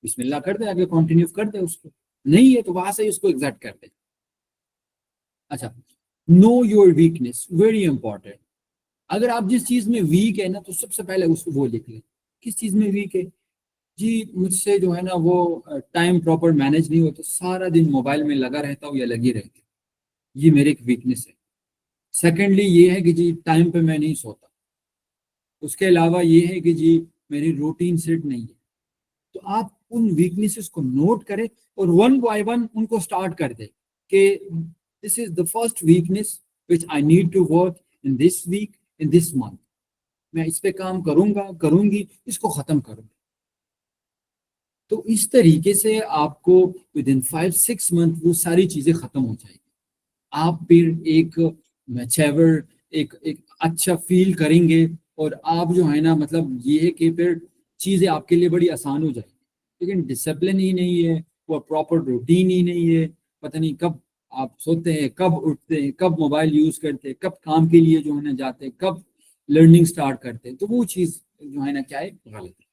बिस्मिल्लाह कर दे, आगे कंटिन्यू कर दे। उसको नहीं है तो वहां से उसको एग्जैक्ट कर दे। अच्छा, know your weakness, very important. अगर आप जिस चीज में वीक है ना, तो सबसे पहले उसको वो लिख लें। किस चीज में वीक है जी? मुझसे जो है ना वो टाइम प्रॉपर मैनेज नहीं होता, सारा दिन मोबाइल में लगा रहता हूँ या लगी रहती, ये मेरी एक वीकनेस है। सेकेंडली ये है कि जी टाइम पे मैं नहीं सोता। उसके अलावा ये है कि जी मेरी रूटीन सेट नहीं है। तो आप उन वीकनेसेस को नोट करें और वन बाय वन उनको स्टार्ट कर दें कि this is the first weakness which I need to work in this week, in this month. मैं इस पे काम करूंगा, करूंगी, इसको खत्म करूंगा। तो इस तरीके से आपको विद इन 5-6 मंथ वो सारी चीजें खत्म हो जाएगी। आप फिर एक मैच्योर, एक अच्छा फील करेंगे और आप जो है ना मतलब ये है कि फिर चीजें आपके लिए बड़ी आसान हो जाएगी। लेकिन डिसिप्लिन ही नहीं है, वो प्रॉपर रूटीन ही नहीं है, पता नहीं कब आप सोते हैं, कब उठते हैं, कब मोबाइल यूज करते हैं, कब काम के लिए जो है ना जाते हैं, कब लर्निंग स्टार्ट करते हैं, तो वो चीज जो है ना क्या है, गलत है।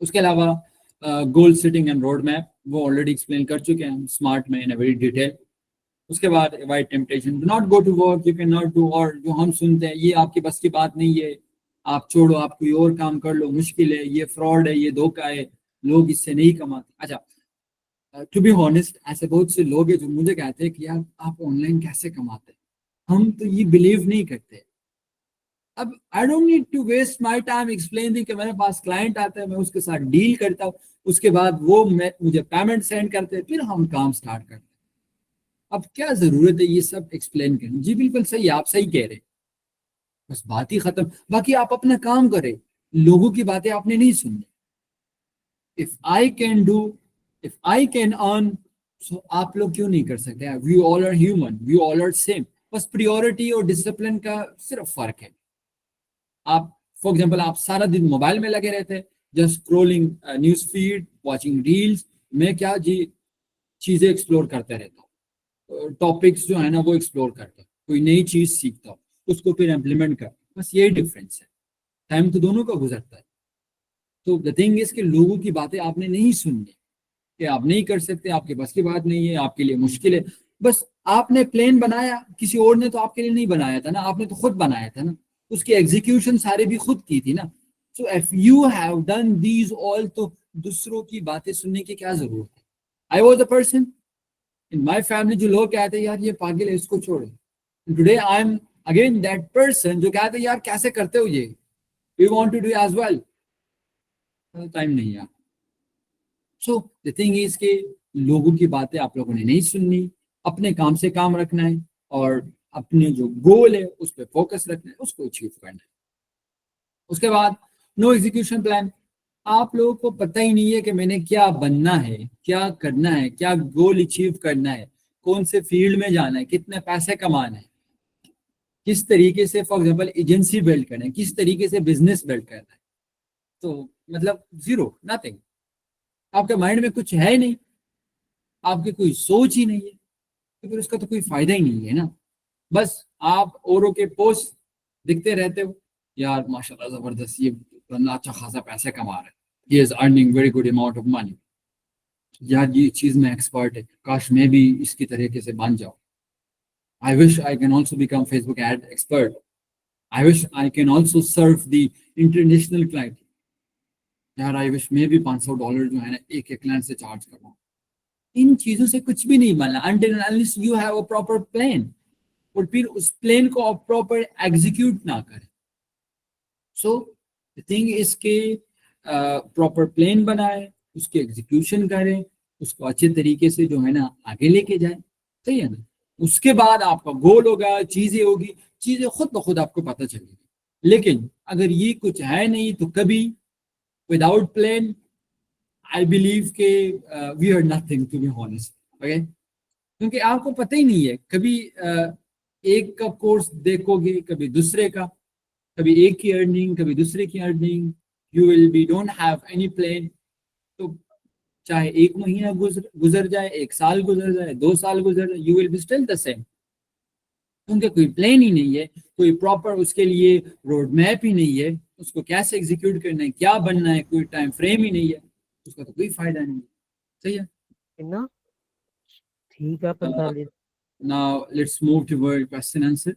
उसके अलावा goal setting and road map, वो ऑलरेडी एक्सप्लेन कर चुके हैं हम स्मार्ट में इन वेरी डिटेल। उसके बाद avoid temptation, do not go to work, you can not do, और जो हम सुनते हैं ये आपकी बस की बात नहीं है, आप छोड़ो, आप कोई और काम कर लो, मुश्किल है, ये फ्रॉड है, ये धोखा है, लोग इससे नहीं कमाते। अच्छा, टू बी ऑनेस्ट, ऐसे बहुत से लोग हैं जो मुझे कहते हैं कि यार आप ऑनलाइन कैसे कमाते हैं, हम तो ये बिलीव नहीं करते। अब I don't need to waste my time explaining कि मेरे पास क्लाइंट आता है, मैं उसके साथ डील करता हूँ, उसके बाद वो मुझे पेमेंट सेंड करते हैं, फिर हम काम स्टार्ट करते हैं। अब क्या जरूरत है ये सब एक्सप्लेन करने? जी बिल्कुल सही, आप सही कह रहे हैं, बस बात ही खत्म। बाकी आप अपना काम करें, लोगों की बातें आपने नहीं सुननी। If I can do, if I can earn, so आप लोग क्यों नहीं कर सकते? We all are human, we all are same, बस प्रियोरिटी और डिसिप्लिन का सिर्फ फर्क है। आप फॉर एग्जाम्पल आप सारा दिन मोबाइल में लगे रहते हैं, just scrolling news feed, watching reels. मैं क्या जी, चीजें एक्सप्लोर करते रहता हूँ, टॉपिक्स जो है ना वो एक्सप्लोर करता हूँ, कोई नई चीज सीखता हूँ, उसको फिर इम्प्लीमेंट करता हूँ, बस यही डिफरेंस है। टाइम तो दोनों का गुजरता है। तो द थिंग इज कि लोगों की बातें आपने नहीं सुननी, कि आप नहीं कर सकते, आपके बस की बात नहीं है, आपके लिए मुश्किल है। बस आपने प्लान बनाया, किसी और ने तो आपके लिए नहीं बनाया था ना, आपने तो खुद बनाया था ना, उसकी एग्जीक्यूशन सारे भी खुद की थी ना। So if you have done these all, तो दूसरों की बातें सुनने की क्या जरूरत है? I was the person in my family जो लोग कहते हैं यार ये पागल है, इसको छोड़ो। Today I am again that person जो कहते हैं यार कैसे करते हो ये, we want to do as well, time नहीं है। सो द थिंग इज के लोगों की बातें आप लोगों ने नहीं सुननी, अपने काम से काम रखना है, और अपने जो गोल है उस पर फोकस रखना है, उसको अचीव करना है। उसके बाद नो एग्जीक्यूशन प्लान। आप लोगों को पता ही नहीं है कि मैंने क्या बनना है, क्या करना है, क्या गोल अचीव करना है, कौन से फील्ड में जाना है, कितने पैसे कमाना है, किस तरीके से फॉर एग्जाम्पल एजेंसी बिल्ड करना है, किस तरीके से बिजनेस बिल्ड करना है। तो मतलब जीरो, नथिंग। आपके माइंड में कुछ है ही नहीं, आपकी कोई सोच ही नहीं है, तो फिर उसका तो कोई फायदा ही नहीं है ना। बस आप औरों के पोस्ट दिखते रहते हो, यार माशाल्लाह जबरदस्त, ये बंदा अच्छा खासा पैसे कमा रहा है, he is earning very good amount of money, यार ये चीज में एक्सपर्ट है, काश मैं भी इसकी तरीके से बन जाऊं। I wish I can also become Facebook ad expert, I wish I can also serve the international client, यार आई विश मैं भी $500 जो है ना एक एक क्लाइंट से चार्ज करूँ। इन चीजों से कुछ भी नहीं बनना until and unless you have a proper plan, और फिर उस प्लान को आप प्रॉपर एग्जीक्यूट ना करें। सो द थिंग इज के प्रॉपर प्लान बनाए, उसके एग्जीक्यूशन करें, उसको अच्छे तरीके से जो है ना आगे लेके जाए, सही है ना। उसके बाद आपका गोल होगा, चीजें होगी, चीजें खुद ब खुद आपको पता चलेगी। लेकिन अगर ये कुछ है नहीं तो कभी विदाउट प्लान, आई बिलीव के we are nothing to be honest, okay. क्योंकि आपको पता ही नहीं है, कभी एक का कोर्स देखोगे, कभी दूसरे का, कभी एक की अर्निंग, कभी दूसरे की earning, you will be don't have any plan. तो चाहे एक महीना गुजर गुजर जाए, एक साल गुजर जाए, 2 साल गुजर जाए, you will be still the same. क्योंकि कोई प्लान ही नहीं है, कोई प्रॉपर उसके लिए रोड मैप ही नहीं है, उसको कैसे एग्जीक्यूट करना है, क्या बनना है, कोई टाइम फ्रेम ही नहीं है, उसका तो कोई फायदा नहीं है, सही है ना। ठीक है, 45। now let's move toward question answer.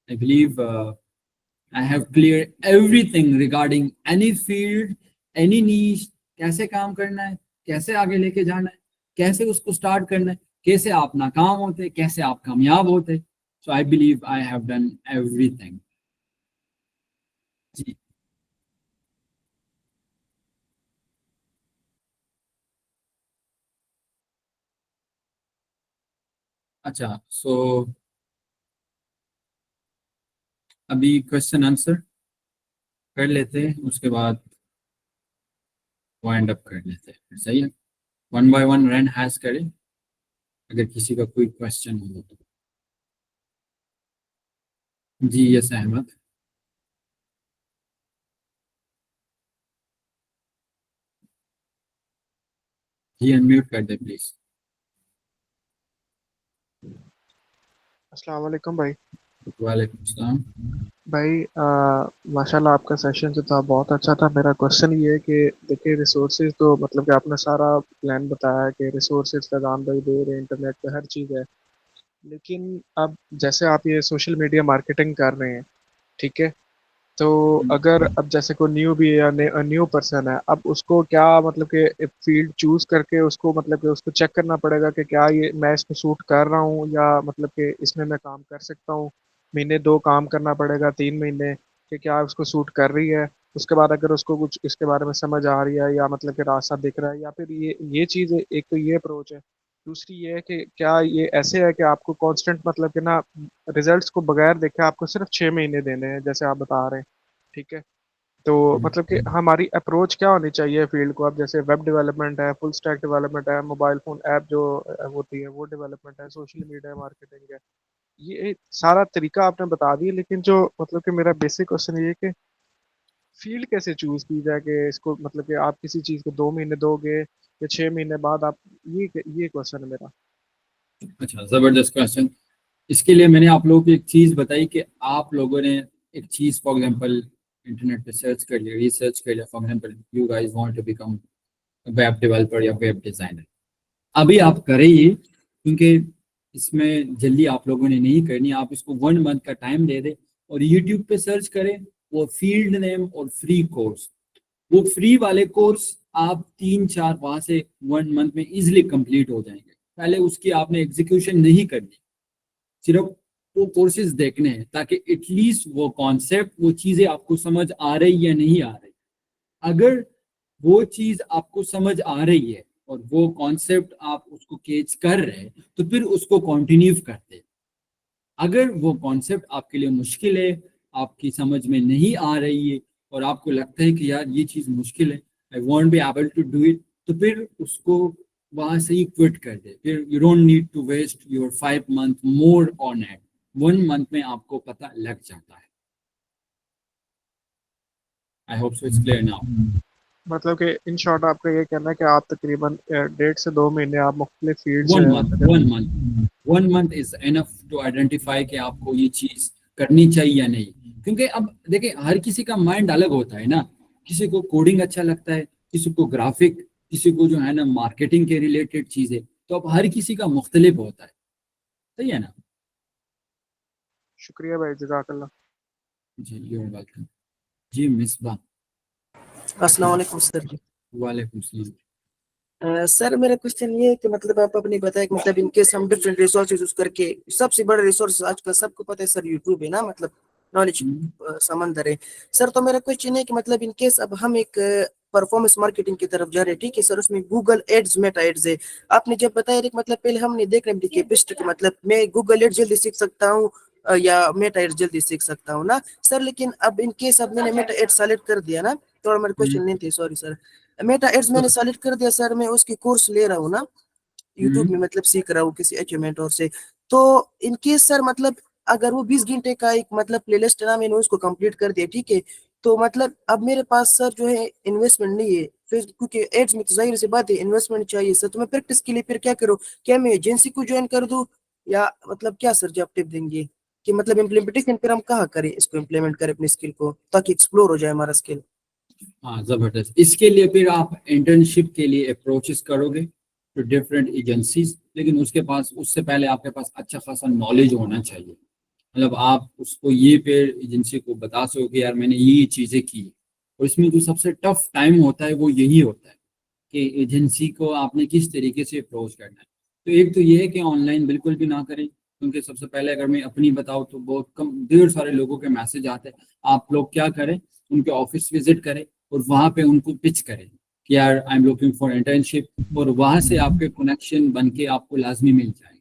I believe I have cleared everything regarding any field, any niche, कैसे काम करना है, कैसे आगे लेके जाना है, कैसे उसको स्टार्ट करना है, कैसे आप नाकाम होते, कैसे आप कामयाब होते। So I believe I have done everything. जी। अच्छा, सो अभी क्वेश्चन आंसर कर लेते हैं, उसके बाद वाइंड अप कर लेते हैं, सही है। One by one run hash करें, अगर किसी का कोई क्वेश्चन हो तो। जी यस अहमद। जी अनम्यूट कर दे प्लीज। अस्सलाम वालेकुम भाई। वालेकुम सलाम। भाई माशाल्लाह आपका सेशन जो था बहुत अच्छा था। मेरा क्वेश्चन ये है कि देखिए रिसोर्सेज तो मतलब कि आपने सारा प्लान बताया कि रिसोर्सेज फैजान भाई दे रहे हैं, इंटरनेट पे हर चीज़ है। लेकिन अब जैसे आप ये सोशल मीडिया मार्केटिंग कर रहे हैं, ठीक है, तो अगर अब जैसे कोई न्यू भी है या न्यू पर्सन है, अब उसको क्या मतलब कि फील्ड चूज करके उसको मतलब कि उसको चेक करना पड़ेगा कि क्या ये मैं इसको सूट कर रहा हूँ, या मतलब कि इसमें मैं काम कर सकता हूँ। महीने दो काम करना पड़ेगा, 3 महीने, कि क्या उसको सूट कर रही है। उसके बाद अगर उसको कुछ इसके बारे में समझ आ रही है या मतलब कि रास्ता दिख रहा है, या फिर ये चीज़, एक तो ये अप्रोच है। दूसरी ये है कि क्या ये ऐसे है कि आपको कांस्टेंट मतलब कि ना रिजल्ट्स को बगैर देखे आपको सिर्फ 6 महीने देने हैं जैसे आप बता रहे हैं, ठीक है। तो मतलब कि हमारी अप्रोच क्या होनी चाहिए फील्ड को, अब जैसे वेब डेवलपमेंट है, फुल स्टैक डेवलपमेंट है, मोबाइल फोन ऐप जो होती है वो डेवलपमेंट है, सोशल मीडिया मार्केटिंग है, ये सारा तरीका आपने बता दिया। लेकिन जो मतलब कि मेरा बेसिक क्वेश्चन ये है कि फील्ड कैसे चूज की जाए, कि इसको मतलब कि आप किसी चीज को 2 महीने दोगे या 6 महीने बाद आप, ये क्वेश्चन है मेरा। अच्छा, जबरदस्त क्वेश्चन। इसके लिए मैंने आप लोगों को एक चीज बताई कि आप लोगों ने एक चीज फॉर एग्जांपल इंटरनेट पे सर्च कर लिया, रिसर्च कर लिया, for example you guys want to become web developer या वेब डिजाइनर। अभी आप करें ये, क्योंकि इसमें जल्दी आप लोगों ने नहीं करनी। आप इसको 1 मंथ का टाइम दे दें और यूट्यूब पे सर्च करें वो फील्ड नेम और फ्री कोर्स। वो फ्री वाले कोर्स आप 3-4 वहां से 1 मंथ में इजिली कंप्लीट हो जाएंगे। पहले उसकी आपने एग्जीक्यूशन नहीं करनी, सिर्फ वो कोर्सेज देखने हैं, ताकि एटलीस्ट वो कॉन्सेप्ट, वो चीजें आपको समझ आ रही या नहीं आ रही। अगर वो चीज आपको समझ आ रही है और वो कॉन्सेप्ट आप उसको कैच कर रहे हैं, तो फिर उसको कंटिन्यू करते हैं। अगर वो कॉन्सेप्ट आपके लिए मुश्किल है, आपकी समझ में नहीं आ रही है और आपको लगता है कि यार ये चीज मुश्किल है, I won't be able to do it, तो फिर उसको वहां से ही क्विट कर दे। फिर you don't need to waste your 5 month more on it. 1 month में आपको पता लग जाता है। I hope so it's clear now. मतलब कि इन शॉर्ट आपका ये कहना है कि आप तकरीबन 1.5 से 2 महीने आप मुख्तलिफ फील्ड्स वन हैं मंथ अगर। 1 month 1 month is enough to identify कि आपको ये चीज करनी चाहिए या नहीं। क्योंकि अब देखिए, हर किसी का माइंड अलग होता है ना। किसी को कोडिंग अच्छा लगता है, किसी को ग्राफिक, किसी को जो है ना मार्केटिंग के रिलेटेड चीजें। तो अब हर किसी का मुख्तलिफ होता है, सही है ना। शुक्रिया भाई, जज़ाकल्लाह। जी, यूर वेलकम। जी मिसबा। अस्सलाम वालेकुम सर जी। वालेकुम सलाम। सर मेरा क्वेश्चन ये है कि मतलब आप अपने बताया कि मतलब इनकेस हम डिफरेंट रिसोर्सेज यूज करके, सबसे बड़ा रिसोर्स आजकल सबको पता है सर यूट्यूब है ना, मतलब नॉलेज समंदर है। सर तो मेरा क्वेश्चन है कि मतलब इनकेस अब हम एक परफॉर्मेंस मार्केटिंग की तरफ जा रहे हैं, ठीक है सर, उसमें गूगल एड्स, मेटा एड्स है। आपने जब बताया कि मतलब पहले हमने देख रहे हैं बेस्ट कि मतलब मैं गूगल एड्स जल्दी सीख सकता हूँ या मेटा एड्स जल्दी सीख सकता हूँ ना सर। लेकिन अब इनकेस अब मैंने मेटा एड्स सेलेक्ट कर दिया ना, थोड़ा मेरा क्वेश्चन लेंथ है, सॉरी सर। मेटा एड्स मैंने सेलेक्ट कर दिया सर, मैं उसकी कोर्स ले रहा हूँ ना यूट्यूब में, मतलब सीख रहा हूँ किसी अच्छे मेंटोर से। तो इनकेस सर मतलब अगर वो 20 घंटे का एक मतलब प्लेलिस्ट है ना, मैंने उसको कंप्लीट कर दिया, ठीक है। तो मतलब अब मेरे पास सर जो है इन्वेस्टमेंट नहीं है फेसबुक के एड्स में, तो जाहिर सी बात है इन्वेस्टमेंट चाहिए सर। तो मैं प्रैक्टिस के लिए फिर क्या करूँ? क्या मैं एजेंसी को ज्वाइन कर दूं या मतलब क्या सर, जो आप टिप देंगे कि मतलब इम्प्लीमेंटेशन फिर हम कहाँ करें, इसको इम्प्लीमेंट करें अपनी स्किल को, ताकि एक्सप्लोर हो जाए हमारा स्किल। हाँ, जबरदस्त। इसके लिए फिर आप इंटर्नशिप के लिए अप्रोचेस करोगे टू डिफरेंट एजेंसीज, लेकिन उसके पास, उससे पहले आपके पास अच्छा खासा नॉलेज होना चाहिए। मतलब आप उसको ये फिर एजेंसी को बता सको कि यार मैंने ये चीज़ें की। और इसमें जो सबसे टफ टाइम होता है वो यही होता है कि एजेंसी को आपने किस तरीके से अप्रोच करना है। तो एक तो ये है कि ऑनलाइन बिल्कुल भी ना करें, क्योंकि सबसे पहले अगर मैं अपनी बताऊँ तो बहुत कम, ढेर सारे लोगों के मैसेज आते हैं। आप लोग क्या करें, उनके ऑफिस विजिट करें और वहाँ पे उनको पिच करें कि यार I am looking for internship, और वहाँ से आपके कनेक्शन बन के आपको लाजमी मिल जाएंगे।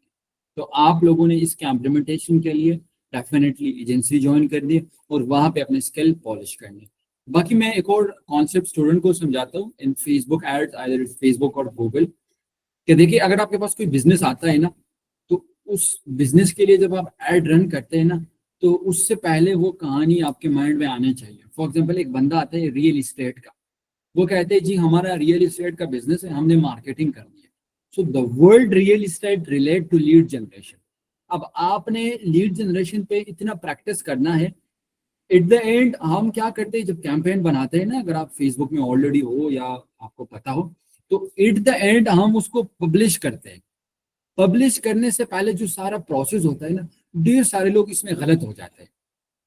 तो आप लोगों ने इसके इम्प्लीमेंटेशन के लिए डेफिनेटली एजेंसी ज्वाइन कर दी और वहाँ पे अपने स्किल पॉलिश करनी। बाकी मैं एक और कॉन्सेप्ट स्टूडेंट को समझाता हूँ in Facebook ads, either Facebook और गूगल। कि देखिए, अगर आपके पास कोई बिजनेस आता है ना, तो उस बिजनेस के लिए जब आप एड रन करते हैं ना, तो उससे पहले वो कहानी आपके माइंड में आनी चाहिए। फॉर एग्जाम्पल, एक बंदा आता है रियल इस्टेट का, वो कहते हैं जी हमारा रियल इस्टेट का बिजनेस है, हमने मार्केटिंग करनी है। So the world real estate relate to lead generation. अब आपने लीड जनरेशन पे इतना प्रैक्टिस करना है। एट द एंड हम क्या करते हैं, जब कैंपेन बनाते हैं ना, अगर आप फेसबुक में ऑलरेडी हो या आपको पता हो, तो एट द एंड हम उसको पब्लिश करते हैं। पब्लिश करने से पहले जो सारा प्रोसेस होता है ना, ढेर सारे लोग इसमें गलत हो जाते हैं।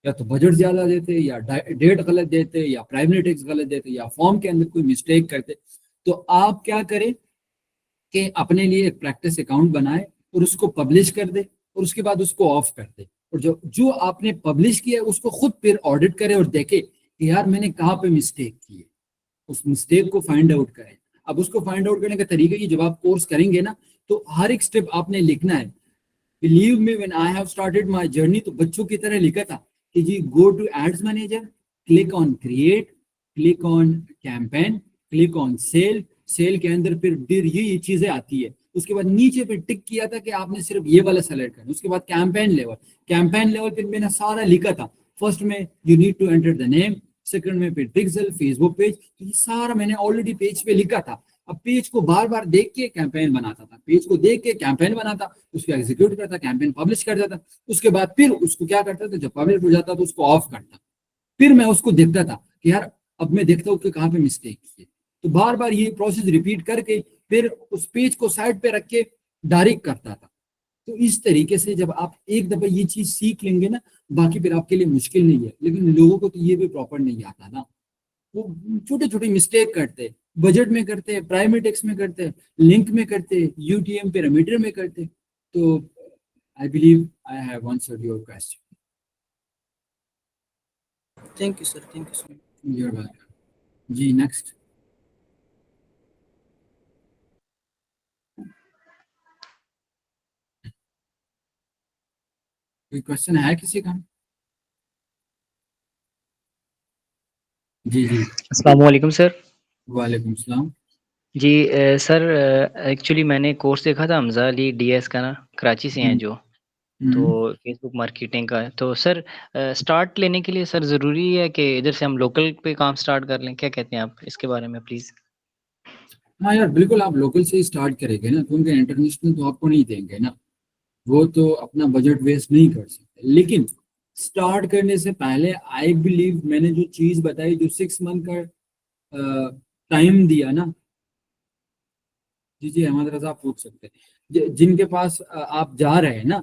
या तो बजट ज्यादा देते, या डेट गलत देते, या प्राइमरी टैक्स गलत देते, या फॉर्म के अंदर कोई मिस्टेक करते। तो आप क्या करें कि अपने लिए एक प्रैक्टिस अकाउंट बनाए और उसको पब्लिश कर दे, और उसके बाद उसको ऑफ कर दे, और जो जो आपने पब्लिश किया है उसको खुद फिर ऑडिट करे और देखे कि यार मैंने कहाँ पे मिस्टेक की है, उस मिस्टेक को फाइंड आउट करें। अब उसको फाइंड आउट करने का तरीका ये, जब आप कोर्स करेंगे ना तो हर एक स्टेप आपने लिखना है। Believe me, when I have started my journey तो बच्चों की तरह लिखा था कि जी go to ads manager, click on create, click on campaign, click on sale, sale के अंदर फिर ये चीजें आती है। उसके बाद नीचे पे टिक किया था कि आपने सिर्फ ये वाला सेलेक्ट करना। उसके बाद कैंपेन लेवल फिर मैंने सारा लिखा था। फर्स्ट में you need to enter the name, second में फिर पिक्सल, फेसबुक पेज, तो ये सारा मैंने ऑलरेडी पेज पे लिखा था। अब पेज को बार बार देख के कैंपेन बनाता था, पेज को देख के कैंपेन बनाता, उसको एग्जीक्यूट करता, कैंपेन पब्लिश कर देता। उसके बाद फिर उसको क्या करता था, जब पब्लिश हो जाता तो उसको ऑफ करता। फिर मैं उसको देखता था कि यार अब मैं देखता हूँ कि कहाँ पे मिस्टेक की है। तो बार बार ये प्रोसेस रिपीट करके फिर उस पेज को साइड पे रख के डायरेक्ट करता था। तो इस तरीके से जब आप एक दफा ये चीज सीख लेंगे ना, बाकी फिर आपके लिए मुश्किल नहीं है। लेकिन लोगों को तो ये भी प्रॉपर नहीं आता ना, वो छोटे छोटे मिस्टेक करते, बजट में करते, प्राइमरी टैक्स में करते, लिंक में करते, यूटीएम पैरामीटर में करते। तो I believe I have answered your question. Thank you sir, thank you so much. You are welcome जी। नेक्स्ट कोई क्वेश्चन है किसी का? जी जी, अस्सलाम वालेकुम सर। वालेकुम सलाम। जी सर, एक्चुअली मैंने कोर्स देखा था हमजा अली डीएस का ना, कराची से हैं जो, तो फेसबुक मार्केटिंग का है। तो सर स्टार्ट लेने के लिए सर ज़रूरी है कि इधर से हम लोकल पे काम स्टार्ट कर लें? क्या कहते हैं आप इसके बारे में प्लीज़? हाँ यार बिल्कुल, आप लोकल से ही स्टार्ट करेंगे ना, क्योंकि इंटरनेशनल तो आपको नहीं देंगे ना, वो तो अपना बजट वेस्ट नहीं कर सकते। लेकिन स्टार्ट करने से पहले आई बिलीव मैंने जो चीज बताई, जो 6 मंथ का टाइम दिया ना, जी जी अहमद रजा आप पूछ सकते हैं, जिनके पास आप जा रहे हैं ना,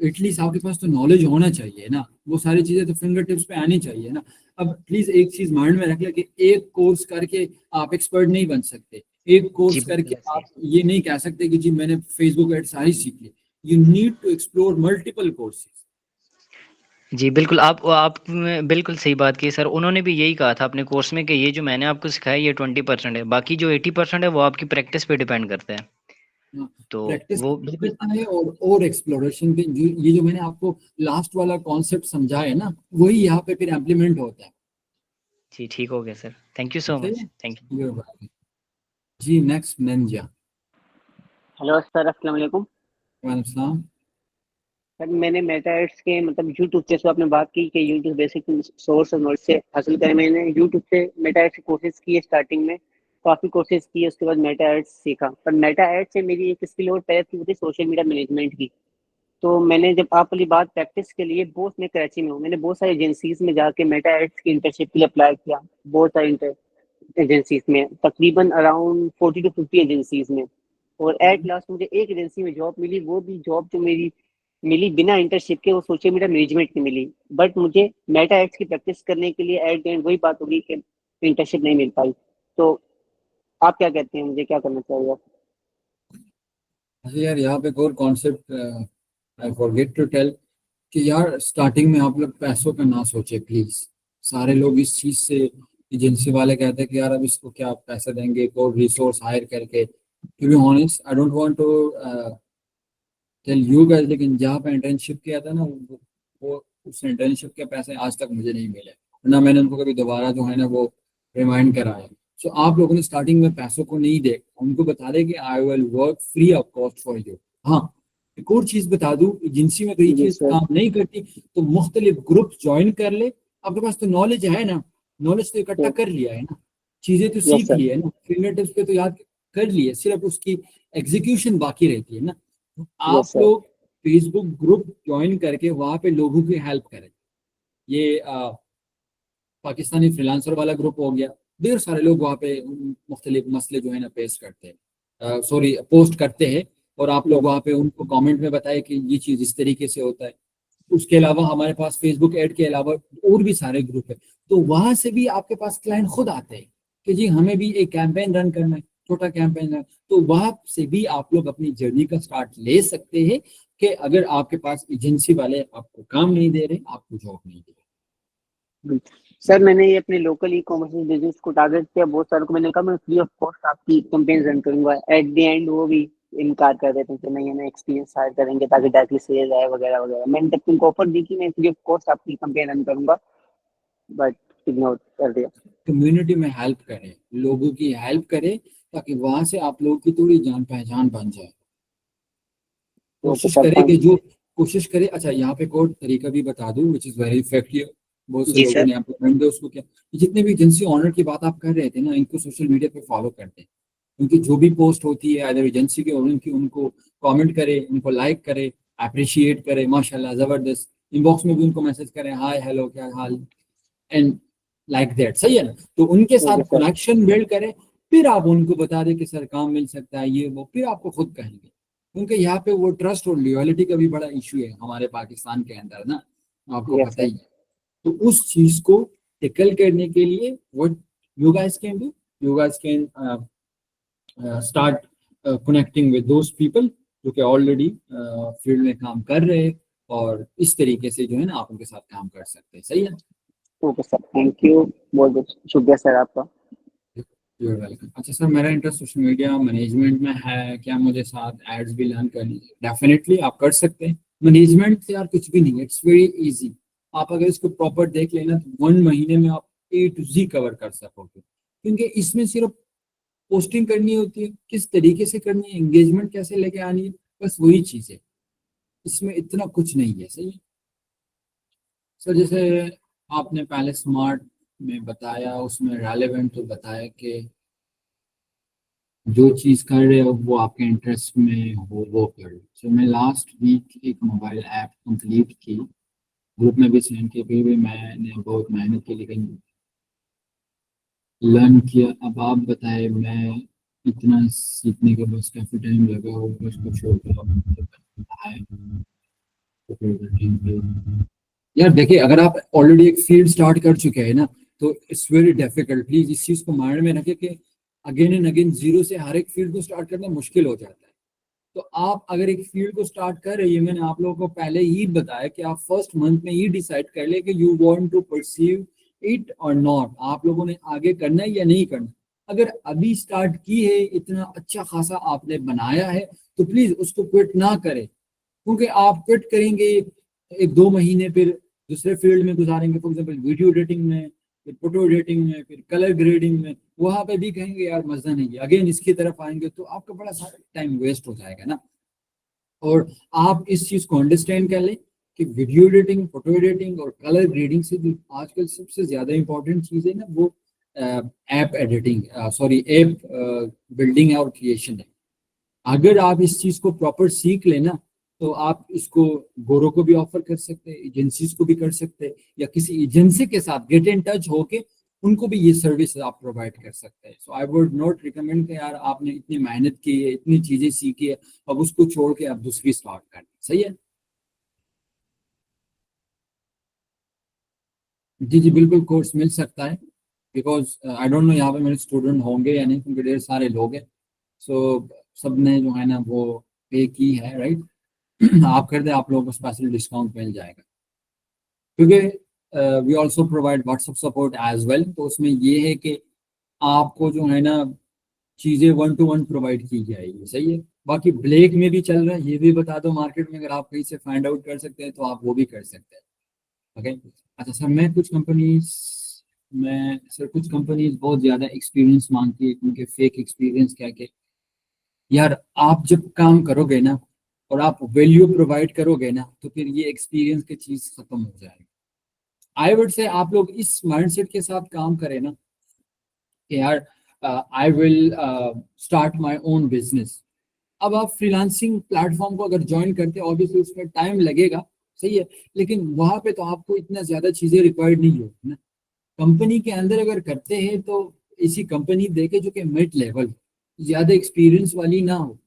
एटलीस्ट आपके पास तो नॉलेज होना चाहिए ना, वो सारी चीजें तो फिंगर टिप्स पे आनी चाहिए ना। अब प्लीज एक चीज माइंड में रख ले कि एक कोर्स करके आप एक्सपर्ट नहीं बन सकते, एक कोर्स जी करके बिल्कुल आप ये नहीं कह सकते कि जी मैंने फेसबुक एड सारी सीख ली। You need to explore multiple courses. जी बिल्कुल, आप बिल्कुल सही बात की सर। उन्होंने भी यही कहा था अपने कोर्स में कि ये जो मैंने आपको सिखाया ये 20% है, बाकी जो 80% है वो आपकी प्रैक्टिस पे डिपेंड करता है। तो प्रैक्टिस वो बिल्कुल है और एक्सप्लोरेशन पे, ये जो मैंने आपको लास्ट वाला कॉन्सेप्ट समझाया ना, वही यहाँ पे फिर इम्प्लीमेंट होता है। जी ठीक हो गया सर, थैंक यू सो सही मच, है? Thank you. You're welcome. जी नेक्स्ट नंजा। हेलो सर, अस्सलाम वालेकुम। वालेकुम सलाम। सर मैंने मेटा एड्स के मतलब यूट्यूब से, आपने बात की कि यूट्यूब बेसिक सोर्स और नॉलेज से हासिल करें। मैंने यूट्यूब से मेटा एड्स की कोर्सेज किए, स्टार्टिंग में काफ़ी कोर्सेज किए, उसके बाद मेटा एड्स सीखा। पर मेटा एड्स से मेरी एक स्किल और पहले थी, सोशल मीडिया मैनेजमेंट की। तो मैंने जब आप वाली बात प्रैक्टिस के लिए, बहुत मैं कराची में हूँ, मैंने बहुत सारी एजेंसीज में जाके मेटा एड्स की इंटर्नशिप के लिए अप्लाई किया, बहुत सारी एजेंसीज में, तकरीबन अराउंड 40 to 50 एजेंसीज में। और एट लास्ट मुझे एक एजेंसी में जॉब मिली, वो भी जॉब जो मेरी मिली बिना इंटर्नशिप के, वो सोशल मीडिया मैनेजमेंट की मिली। बट मुझे मेटा एड्स की प्रैक्टिस करने के लिए एट द एंड वही बात होगी कि इंटर्नशिप नहीं मिल पाई। तो आप क्या कहते हैं, मुझे क्या करना चाहिए? अच्छा यार, यहाँ पे एक और concept I forget to tell कि यार स्टार्टिंग में आप लोग पैसों का ना सोचे प्लीज। सारे लोग इस चीज से, एजेंसी वाले कहते हैं कि यार अब इसको क्या पैसे देंगे, कोई रिसोर्स हायर करके। To be honest I don't want to tell you guys, लेकिन जहाँ पे इंटर्नशिप किया था ना, वो उस इंटर्नशिप के पैसे आज तक मुझे नहीं मिले, ना मैंने उनको कभी दोबारा जो है ना वो रिमाइंड कराया। सो आप लोगों ने स्टार्टिंग में पैसों को नहीं दे, उनको बता दे कि I will work free of cost for you. हाँ, एक और चीज बता दूं, एजेंसी में कोई जी चीज सर। काम नहीं करती तो मुख्तलिफ ग्रुप ज्वाइन कर ले। आपके पास तो नॉलेज है ना, नॉलेज तो इकट्ठा सर। कर लिया है ना, चीजें तो यस सीख सर। ली है ना, फिंगर टिप्स पे तो याद कर लिए, सिर्फ उसकी एग्जीक्यूशन बाकी रहती है ना। तो आप यस सर। लोग फेसबुक ग्रुप ज्वाइन करके वहां पे लोगों की हेल्प करें। ये पाकिस्तानी फ्रीलांसर वाला ग्रुप हो गया, ढेर सारे लोग वहाँ पे मुख्तलिफ मसले जो है ना पेश करते हैं, पोस्ट करते हैं, और आप लोग वहाँ पे उनको कमेंट में बताएं कि ये चीज़ इस तरीके से होता है। उसके अलावा हमारे पास फेसबुक ऐड के अलावा और भी सारे ग्रुप है, तो वहां से भी आपके पास क्लाइंट खुद आते हैं कि जी हमें भी एक कैंपेन रन करना है, छोटा कैंपेन है, तो वहां से भी आप लोग अपनी जर्नी का स्टार्ट ले सकते हैं कि अगर आपके पास एजेंसी वाले आपको काम नहीं दे रहे, आपको जॉब नहीं दे रहे। सर मैंने ये अपने लोकल ई कॉमर्स बिजनेस को टारगेट किया, बहुत सारे को मैंने कहा मैं फ्री ऑफ कॉस्ट आपकी कैंपेन रन करूंगा, एट द एंड वो भी इनकार कर देते हैं कि नहीं हमें एक्सपीरियंस हायर करेंगे ताकि डायरेक्टली सेल आए वगैरह वगैरह। मैंने तब उनको ऑफर दी कि मैं फ्री ऑफ कॉस्ट आपकी कैंपेन रन करूंगा, बट इग्नोर कर दिया। कम्युनिटी में हेल्प करें, लोगों की हेल्प करें, ताकि वहां से आप लोगों की थोड़ी जान पहचान बन जाए। कोशिश सर करें कि जो कोशिश करें, अच्छा यहाँ पे कोड तरीका भी बता दूं विच इज वेरी इफेक्टिव। बहुत से जी लोगों सर। ने आपको फ्रेंड है उसको क्या, जितने भी एजेंसी ऑनर की बात आप कर रहे थे ना, इनको सोशल मीडिया पे फॉलो करते हैं, उनकी जो भी पोस्ट होती है अदर एजेंसी के ओनर की, उनको कमेंट करे, उनको लाइक करे, अप्रिशिएट करे, माशाल्लाह जबरदस्त, इनबॉक्स में भी उनको मैसेज करें हाय हेलो क्या हाल एंड लाइक दैट, सही है ना। तो उनके साथ ओके सर। कनेक्शन बिल्ड करें, फिर आप उनको बता दें कि सर काम मिल सकता है ये वो, फिर आपको खुद कहेंगे, क्योंकि यहाँ पे वो ट्रस्ट और लॉयल्टी का भी बड़ा इशू है हमारे पाकिस्तान के अंदर ना, आपको यस पता सर। ही है। तो उस चीज को टेकल करने के लिए what you guys can do, you guys can start connecting with those people जो कि ऑलरेडी फील्ड में काम कर रहे हैं, और इस तरीके से जो है ना आप उनके साथ काम कर सकते हैं, सही है। ओके सर, थैंक यू, बहुत बहुत शुक्रिया सर आपका। You're welcome. अच्छा सर, मेरा इंटरेस्ट सोशल मीडिया मैनेजमेंट में है, क्या मुझे साथ एड्स भी लर्न करनी है? डेफिनेटली आप कर सकते हैं। मैनेजमेंट से यार कुछ भी नहीं है, इट्स वेरी इजी। आप अगर इसको प्रॉपर देख लेना तो 1 महीने में आप A to Z कवर कर सकोगे, क्योंकि इसमें सिर्फ पोस्टिंग करनी होती है, किस तरीके से करनी है, एंगेजमेंट कैसे लेके आनी है, बस वही चीज़ है, इसमें इतना कुछ नहीं है, सही है सर। जैसे आपने पहले स्मार्ट में बताया, उसमें रेलेवेंट तो बताया कि जो चीज़ कर रहे हो वो आपके इंटरेस्ट में हो वो करो। सो मैं लास्ट वीक एक मोबाइल ऐप कंप्लीट की, ग्रुप में भी सेंड किया, फिर भी मैंने बहुत मेहनत की लेकिन लर्न किया। अब आप बताए, मैं इतना सीखने के बस काफ़ी टाइम लगा हो, बस को छोड़ यार देखिए, अगर आप ऑलरेडी एक फील्ड स्टार्ट कर चुके हैं ना, तो इट्स वेरी डिफिकल्ट। प्लीज इस चीज को माइंड में रखें कि अगेन एंड अगेन जीरो से हर एक फील्ड को स्टार्ट करना मुश्किल हो जाता है। तो आप अगर एक फील्ड को स्टार्ट कर रही है, मैंने आप लोगों को पहले ही बताया कि आप फर्स्ट मंथ में ही डिसाइड कर ले कि you want to perceive it और नॉट, आप लोगों ने आगे करना है या नहीं करना। अगर अभी स्टार्ट की है, इतना अच्छा खासा आपने बनाया है, तो प्लीज उसको क्विट ना करें, क्योंकि आप क्विट करेंगे 1-2 महीने, फिर दूसरे फील्ड में गुजारेंगे, फॉर एग्जाम्पल वीडियो एडिटिंग में, फिर फोटो एडिटिंग में, फिर कलर ग्रेडिंग में, वहां पे भी कहेंगे यार मजा नहीं है, अगेन इसकी तरफ आएंगे, तो आपका बड़ा सारा टाइम वेस्ट हो जाएगा ना। और आप इस चीज को अंडरस्टैंड कर लें कि वीडियो एडिटिंग, फोटो एडिटिंग और कलर ग्रेडिंग से जो आजकल सबसे ज्यादा इंपॉर्टेंट चीज है ना, वो app editing, sorry app building और क्रिएशन है। अगर आप इस चीज को प्रॉपर सीख लेना, तो आप इसको गोरो को भी ऑफर कर सकते हैं, एजेंसीज को भी कर सकते हैं, या किसी एजेंसी के साथ गेट इन टच होके उनको भी ये सर्विस आप प्रोवाइड कर सकते हैं। सो आई वुड नॉट रिकमेंड कि यार आपने इतनी मेहनत की है, इतनी चीजें सीखी है, अब उसको छोड़ के आप दूसरी स्टार्ट करें, सही है। जी जी बिल्कुल, कोर्स मिल सकता है, बिकॉज आई डोंट नो यहाँ पे मेरे स्टूडेंट होंगे या नहीं, क्योंकि ढेर सारे लोग हैं। सो सब ने जो है ना वो पे की है, राइट। आप कर दें, आप लोगों को स्पेशल डिस्काउंट मिल जाएगा, क्योंकि we also provide WhatsApp support as well. तो उसमें ये है कि आपको जो है ना चीज़ें 1-to-1 प्रोवाइड की जाएगी, सही है। बाकी ब्लैक में भी चल रहा है, ये भी बता दो मार्केट में, अगर आप कहीं से फाइंड आउट कर सकते हैं तो आप वो भी कर सकते हैं, ओके। अच्छा सर, कुछ कंपनीज बहुत ज़्यादा एक्सपीरियंस मांगती है, क्योंकि फेक एक्सपीरियंस क्या के यार, आप जब काम करोगे ना और आप वैल्यू प्रोवाइड करोगे ना, तो फिर ये एक्सपीरियंस की चीज खत्म हो जाएगी। आई वुड से आप लोग इस माइंडसेट के साथ काम करें ना कि यार I will start my own business. अब आप फ्रीलांसिंग प्लेटफॉर्म को अगर ज्वाइन करते हैं, ऑब्वियसली उसमें टाइम लगेगा, सही है, लेकिन वहां पे तो आपको इतना ज्यादा चीजें रिक्वायर्ड नहीं होगी ना। कंपनी के अंदर अगर करते हैं तो इसी कंपनी देखे जो कि मिड लेवल, ज्यादा एक्सपीरियंस वाली ना हो,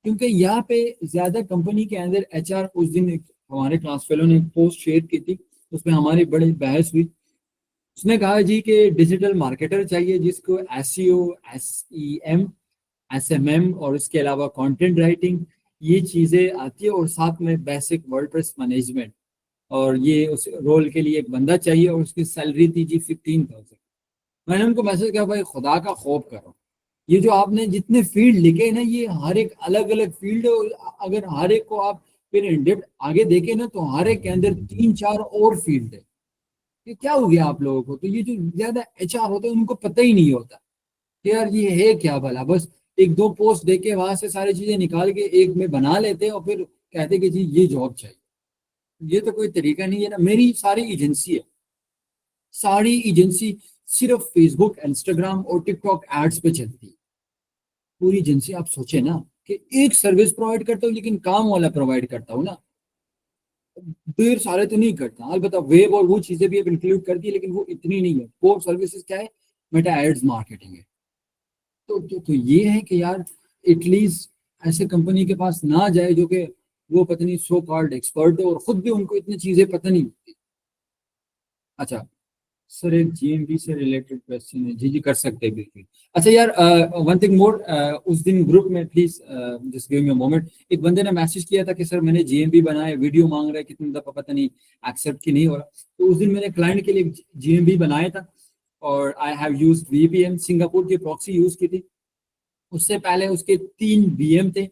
क्योंकि यहाँ पे ज्यादा कंपनी के अंदर एचआर, उस दिन हमारे क्लास फेलो ने एक पोस्ट शेयर की थी, उसमें हमारी बड़ी बहस हुई। उसने कहा जी कि डिजिटल मार्केटर चाहिए जिसको एसईओ, एसईएम, एसएमएम और इसके अलावा कंटेंट राइटिंग ये चीज़ें आती है, और साथ में बेसिक वर्डप्रेस मैनेजमेंट, और ये उस रोल के लिए एक बंदा चाहिए, और उसकी सैलरी थी जी 15,000। मैंने उनको मैसेज किया, भाई खुदा का खौफ करो, ये जो आपने जितने फील्ड लिखे ना, ये हर एक अलग अलग फील्ड है, और अगर हर एक को आप फिर इन डेप्थ आगे देखें ना, तो हर एक के अंदर 3-4 और फील्ड है। ये क्या हो गया आप लोगों को? तो ये जो ज्यादा एचआर होते हैं उनको पता ही नहीं होता कि यार ये है क्या भला, बस एक दो पोस्ट देके वहां से सारी चीजें निकाल के एक में बना लेते हैं और फिर कहते हैं कि जी ये जॉब चाहिए। ये तो कोई तरीका नहीं है ना। मेरी सारी एजेंसी है, सारी एजेंसी सिर्फ फेसबुक, इंस्टाग्राम और टिकटॉक एड्स पे चलती है। पूरी एजेंसी, आप सोचे ना कि एक सर्विस प्रोवाइड करता हूँ लेकिन काम वाला प्रोवाइड करता हूँ ना, ढेर सारे तो नहीं करता। अलबत्ता वेब और वो चीजें भी अब इंक्लूड कर दी, लेकिन वो इतनी नहीं है। कोर सर्विसेज क्या है? मेटा एड्स मार्केटिंग है। तो ये है कि यार एटलीस्ट ऐसे कंपनी के पास ना जाए जो कि वो पता नहीं सो कॉल्ड एक्सपर्ट है और खुद भी उनको इतनी चीजें पता नहीं होती। अच्छा सर, एक जीएमबी से रिलेटेड क्वेश्चन है। जी जी कर सकते हैं बिल्कुल। अच्छा यार, वन थिंग मोर, उस दिन ग्रुप में please just give me a moment, एक बंदे ने मैसेज किया था कि सर मैंने जीएमबी बनाया, वीडियो मांग रहा है, कितनी दफा पता नहीं एक्सेप्ट की नहीं हो रहा। तो उस दिन मैंने क्लाइंट के लिए जीएमबी बनाया था, और I have used VPN, Singapore की प्रॉक्सी यूज की थी। उससे पहले उसके 3 बीएम थे,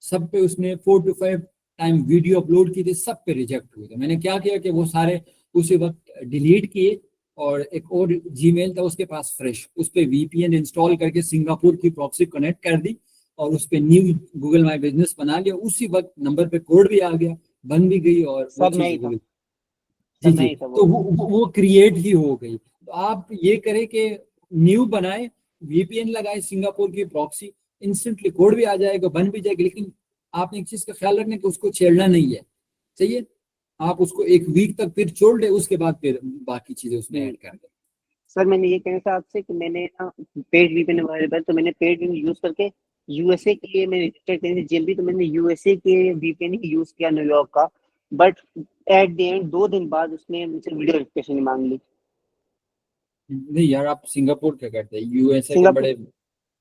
सब पे उसने 4 to 5 टाइम वीडियो अपलोड की थी, सब पे रिजेक्ट हुए थे। मैंने क्या किया कि वो सारे उसी वक्त डिलीट किए, और एक और जीमेल था उसके पास फ्रेश, उस पर वीपीएन इंस्टॉल करके सिंगापुर की प्रॉक्सी कनेक्ट कर दी, और उस पर न्यू गूगल माई बिजनेस बना लिया। उसी वक्त नंबर पे कोड भी आ गया, बन भी गई, और वो सब मैं ही चीज था, हुई। जी सब मैं जी, ही था तो वो। वो क्रिएट ही हो गई। तो आप ये करें कि न्यू बनाए, वीपीएन लगाए, सिंगापुर की प्रॉक्सी, इंस्टेंटली कोड भी आ जाएगा, बन भी जाएगा। लेकिन आपने एक चीज का ख्याल रखना कि उसको छेड़ना नहीं है, चाहिए आप उसको एक वीक तक फिर छोड़ दे, उसके बाद फिर बाकी चीजें उसमें ऐड कर दे। सर मैंने ये कहना था आपसे कि मैंने ना पेड वीपीएन अवेलेबल, तो मैंने पेड वीपीएन यूज करके यूएसए के लिए मैंने रजिस्टर करी थी जीएमबी, तो मैंने यूएसए के वीपीएन ही यूज किया, न्यूयॉर्क का। बट एट द एंड 2 दिन बाद उसने मुझसे वीडियो वेरिफिकेशन मांग ली। नहीं यार, आप सिंगापुर क्या करते हैं, यूएसए के सिंगापुर। बड़े,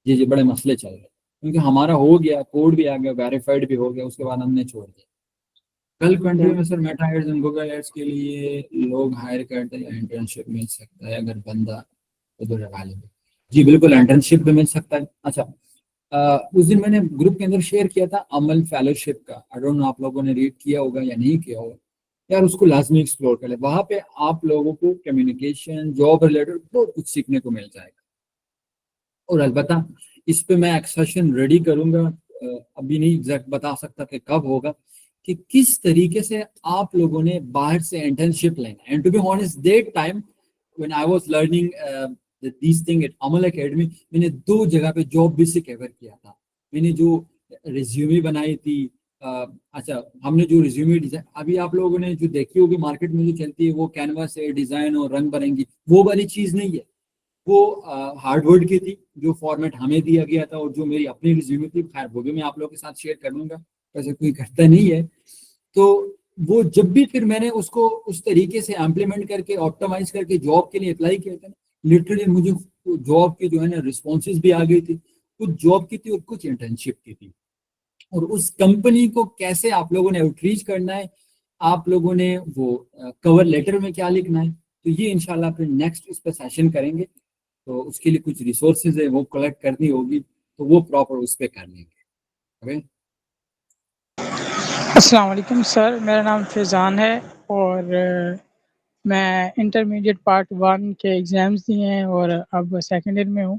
जी जी बड़े मसले चल रहे हैं। क्योंकि हमारा हो गया, कोड भी आ गया, वेरीफाइड भी हो गया, उसके बाद हमने छोड़ दिया। कल कंट्री में sir Meta ads and Google ads के लिए लोग हायर करते हैं, इंटर्नशिप मिल सकता है अगर बंदा उधर अवेलेबल। जी बिल्कुल, इंटर्नशिप भी मिल सकता है। अच्छा, उस दिन मैंने ग्रुप के अंदर शेयर किया था अमल फेलोशिप का, आई डोंट नो आप लोगों ने रीड किया होगा या नहीं किया होगा। यार उसको लाजमी एक्सप्लोर कर ले, वहां पे आप लोगों को कम्युनिकेशन, जॉब रिलेटेड बहुत कुछ सीखने को मिल जाएगा। और अलबत्ता इस पे मैं एक सेशन रेडी करूंगा, अभी नहीं एग्जैक्ट बता सकता कि कब होगा, कि किस तरीके से आप लोगों ने बाहर से इंटर्नशिप लेना। And to be honest, that time when I was learning this thing at Amal Academy, मैंने 2 जगह पे जॉब भी से कवर किया था। मैंने जो रिज्यूमे बनाई थी, अच्छा हमने जो रिज्यूमे डिजाइन, अभी आप लोगों ने जो देखी होगी मार्केट में जो चलती है, वो कैनवास से डिजाइन और रंग भरेंगी, वो वाली चीज नहीं है। वो हार्डवर्ड की थी, जो फॉर्मेट हमें दिया गया था, और जो मेरी अपनी रिज्यूमे थी, खैर वो भी मैं आप लोगों के साथ शेयर कर दूंगा, वैसे कोई करता नहीं है। तो वो जब भी फिर मैंने उसको उस तरीके से इम्प्लीमेंट करके ऑप्टिमाइज करके जॉब के लिए अप्लाई किया था, लिटरली मुझे जॉब की जो है ना रिस्पॉन्सेज भी आ गई थी। कुछ जॉब की थी और कुछ इंटर्नशिप की थी। और उस कंपनी को कैसे आप लोगों ने आउटरीच करना है, आप लोगों ने वो कवर लेटर में क्या लिखना है, तो ये इंशाल्लाह फिर नेक्स्ट इस पर सेशन करेंगे। तो उसके लिए कुछ रिसोर्सेज है वो कलेक्ट करनी होगी, तो वो प्रॉपर उस पर कर लेंगे। ओके, अस्सलाम वालेकुम सर, मेरा नाम फैज़ान है और मैं इंटरमीडिएट पार्ट 1 के एग्ज़ाम्स दिए हैं और अब सेकंड ईयर में हूँ।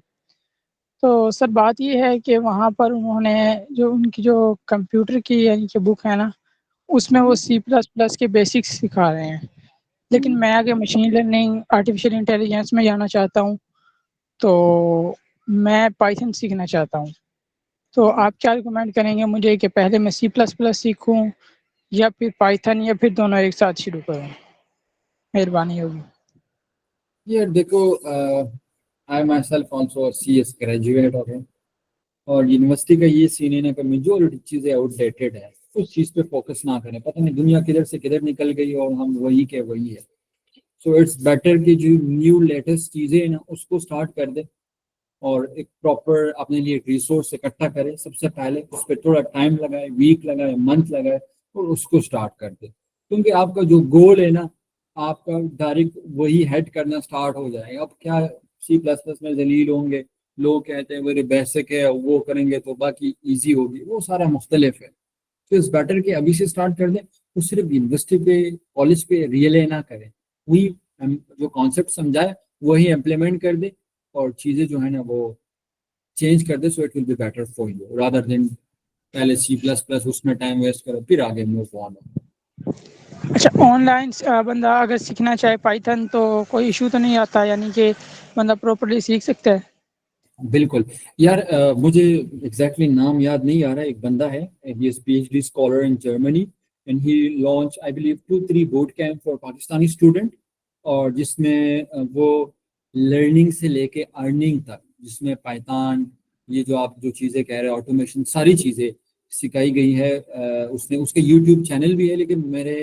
तो सर बात ये है कि वहाँ पर उन्होंने जो उनकी जो कंप्यूटर की यानी कि बुक है ना, उसमें वो सी प्लस प्लस के बेसिक्स सिखा रहे हैं। लेकिन मैं आगे मशीन लर्निंग, आर्टिफ़िशियल इंटेलिजेंस में जाना चाहता हूँ, तो मैं पाइथन सीखना चाहता हूँ। तो आप क्या रिकमेंड करेंगे मुझे कि पहले मैं सी प्लस प्लस सीखूँ या फिर पाइथन या फिर दोनों एक साथ शुरू करूँ? मेहरबानी होगी। यार देखो, I myself also CS graduate हो गए, और यूनिवर्सिटी का ये सीन है ना कि मेजोरिटी चीज़ें आउटडेटेड है। उस चीज पे फोकस ना करें, पता नहीं दुनिया किधर से किधर निकल गई और हम वही के वही है। सो इट्स बेटर कि जो न्यू लेटेस्ट चीजें हैं ना उसको स्टार्ट कर दे और एक प्रॉपर अपने लिए रिसोर्स इकट्ठा करे, सबसे पहले उस पर थोड़ा टाइम लगाए, वीक लगाए, मंथ लगाए और उसको स्टार्ट कर दे। क्योंकि आपका जो गोल है ना, आपका डायरेक्ट वही हेड करना स्टार्ट हो जाएगा। अब क्या C++ में जलील होंगे, लोग कहते हैं मेरे बेसिक है वो करेंगे तो बाकी इजी होगी, वो सारा मुख्तलिफ है। तो इस बेटर के अभी से स्टार्ट कर दें, वो सिर्फ यूनिवर्सिटी पे कॉलेज पे रियले ना करें, वही हम जो कॉन्सेप्ट समझाए वही इम्प्लीमेंट कर दे और चीज़ें जो है ना वो चेंज कर दे, so it will be better for you rather than पहले C++ उसमें टाइम वेस्ट करो फिर आगे मूव ऑन। अच्छा, ऑनलाइन बंदा अगर सीखना चाहे पाइथन तो कोई इशू तो नहीं आता, यानी कि बंदा प्रॉपर्ली सीख सकता है? बिल्कुल यार, मुझे एग्जैक्टली नाम याद नहीं आ रहा है, एक बंदा है, he is PhD scholar in Germany and he launch I believe 2-3 boat camp for Pakistani student, और जिसमें वो लर्निंग से लेके अर्निंग तक, जिसमें पाइथन ये जो आप जो चीज़ें कह रहे हैं ऑटोमेशन सारी चीज़ें सिखाई गई है। उसने उसके यूट्यूब चैनल भी है लेकिन मेरे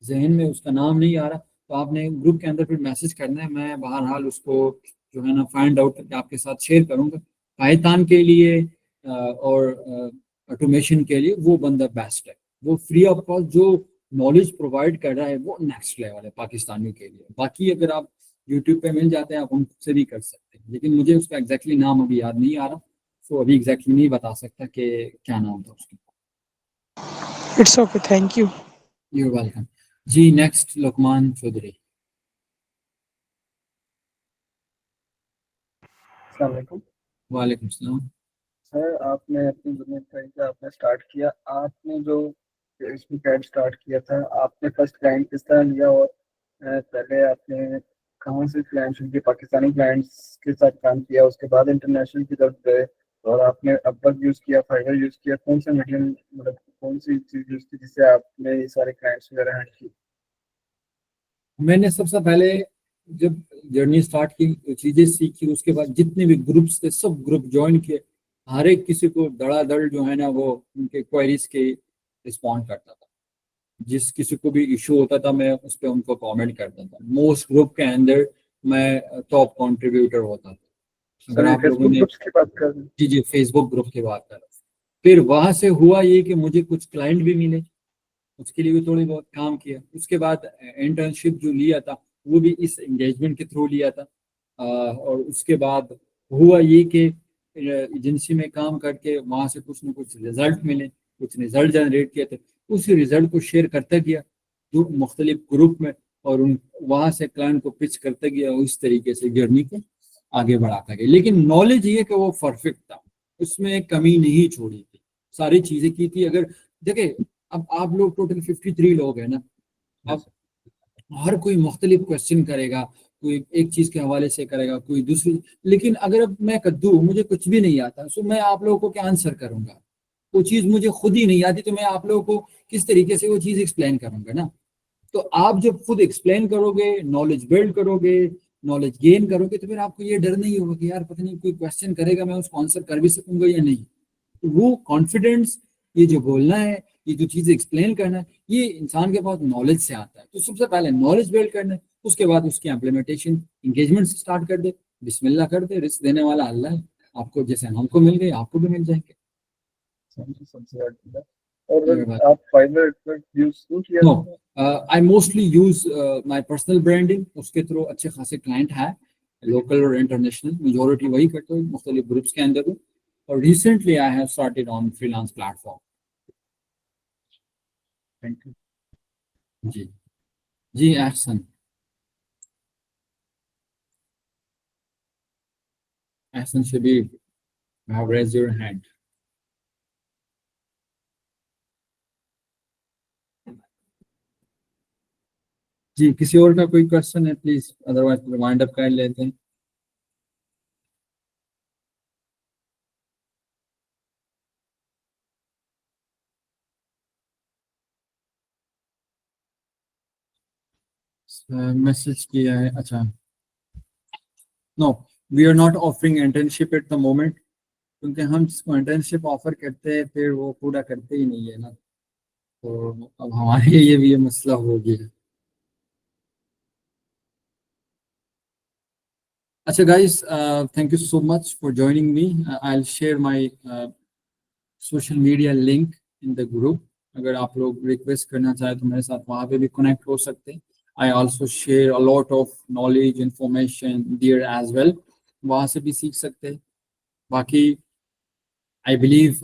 जहन में उसका नाम नहीं आ रहा, तो आपने ग्रुप के अंदर फिर मैसेज करना है, मैं बहरहाल उसको जो है ना फाइंड आउट करके आपके साथ शेयर करूंगा। पाइथन के लिए और ऑटोमेशन के लिए वो बंदा बेस्ट है, वो फ्री ऑफ कॉस्ट जो नॉलेज प्रोवाइड कर रहा है वो नेक्स्ट लेवल है पाकिस्तानी के लिए। बाकी अगर आप यूट्यूब पे मिल जाते हैं आप उनसे भी कर सकते हैं, लेकिन मुझे उसका एग्जैक्टली नाम अभी याद नहीं आ रहा, तो अभी एग्जैक्टली नहीं बता सकता कि क्या नाम था उसका। It's okay, thank you. You welcome जी। नेक्स्ट लुकमान चौधरी। अस्सलाम वालेकुम वालेकुम सलाम। सर, आपने अपनी बिजनेस का आपने स्टार्ट किया, आपने जो फेसबुक ऐड स्टार्ट किया था, आपने फर्स्ट क्लाइंट किस तरह लिया और पहले आपने कहाँ से क्लाइंट्स उनके पाकिस्तानी क्लाइंट्स के साथ काम किया, उसके बाद इंटरनेशनल की तरफ गए और आपने अपवर्क यूज़ किया, फाइवर यूज़ किया, कौन सा मीडियम मतलब कौन सी चीज़ यूज़ की जिससे आपने ये सारे क्लाइंट्स वगैरह हैंड की? मैंने सबसे पहले जब जर्नी स्टार्ट की, चीजें सीखी, उसके बाद जितने भी ग्रुप्स थे सब ग्रुप ज्वाइन किए, हर एक किसी को धड़ाधड़ जो है ना वो उनके क्वेरीज के रिस्पॉन्ड करता था। जिस किसी को भी इशू होता था मैं उस पर उनको कमेंट करता था। मोस्ट ग्रुप के अंदर मैं टॉप कंट्रीब्यूटर होता था। अगर सर, आप लोगों फेसबुक ने ग्रुप्स की बात कर रहे हैं? जी फेसबुक ग्रुप की बात कर रहा हूँ। फिर वहां से हुआ ये कि मुझे कुछ क्लाइंट भी मिले, उसके लिए भी थोड़ी बहुत काम किया। उसके बाद इंटर्नशिप जो लिया था वो भी इस एंगेजमेंट के थ्रू लिया था। और उसके बाद हुआ ये कि एजेंसी में काम करके वहाँ से कुछ ना कुछ रिजल्ट मिले, कुछ रिजल्ट जनरेट किए थे, उस रिजल्ट को शेयर करता गया जो मुख्तलिफ ग्रुप में, और उन वहाँ से क्लाइंट को पिच करता गया, उस तरीके से जर्नी को आगे बढ़ाता गया। लेकिन नॉलेज ये कि वो परफेक्ट था, उसमें कमी नहीं छोड़ी थी, सारी चीज़ें की थी। अगर देखे अब आप लोग टोटल 53 लोग हैं ना, अब हर कोई मुख्तलिफ क्वेश्चन करेगा, कोई एक चीज के हवाले से करेगा, कोई दूसरी, लेकिन अगर अब मैं कद्दू मुझे कुछ भी नहीं आता तो मैं आप लोगों को क्या आंसर करूंगा? वो चीज मुझे खुद ही नहीं आती तो मैं आप लोगों को किस तरीके से वो चीज एक्सप्लेन करूंगा ना। तो आप जब खुद एक्सप्लेन करोगे, नॉलेज बिल्ड करोगे, नॉलेज गेन करोगे, तो फिर आपको ये डर नहीं होगा कि यार पता नहीं कोई क्वेश्चन करेगा मैं उसको आंसर कर भी सकूंगा या नहीं। तो वो कॉन्फिडेंस, ये जो बोलना है, ये जो चीज़ एक्सप्लेन करना है, ये इंसान के पास नॉलेज से आता है। तो सबसे पहले नॉलेज बिल्ड करना है, उसके बाद उसकी इम्प्लीमेंटेशन एंगेजमेंट से स्टार्ट कर दे, बिस्मिल्लाह कर दे, रिस्क देने वाला अल्लाह है। आपको जैसे हमको मिल गए आपको भी मिल जाएंगे। सबसे बढ़िया। और आप फाइवर यूज नहीं किया? No, I mostly use my personal branding, उसके थ्रू अच्छे खासे क्लाइंट है, लोकल और इंटरनेशनल, मेजोरिटी वही करते हैं मुख्तलिफ ग्रुप्स के अंदर हूँ। और recently I have started on freelance platform. Thank you जी जी Ehsan, Ehsan Shabib, you have raised your hand. जी किसी और का कोई क्वेश्चन है प्लीज, अदरवाइज रिमाइंड अप कर लेते हैं। मैसेज किया है, अच्छा। No, we are not offering internship at the moment, क्योंकि हम जिसको इंटर्नशिप ऑफर करते हैं फिर वो पूरा करते ही नहीं है ना। तो अब हमारे लिए भी ये मसला हो गया। अच्छा guys, thank you so much for joining me. I'll share my social media link in the group. अगर आप लोग रिक्वेस्ट करना चाहे तो मेरे साथ वहाँ पे भी कनेक्ट हो सकते हैं। I also share a lot of knowledge information there as well, वहाँ से भी सीख सकते हैं। बाकी I believe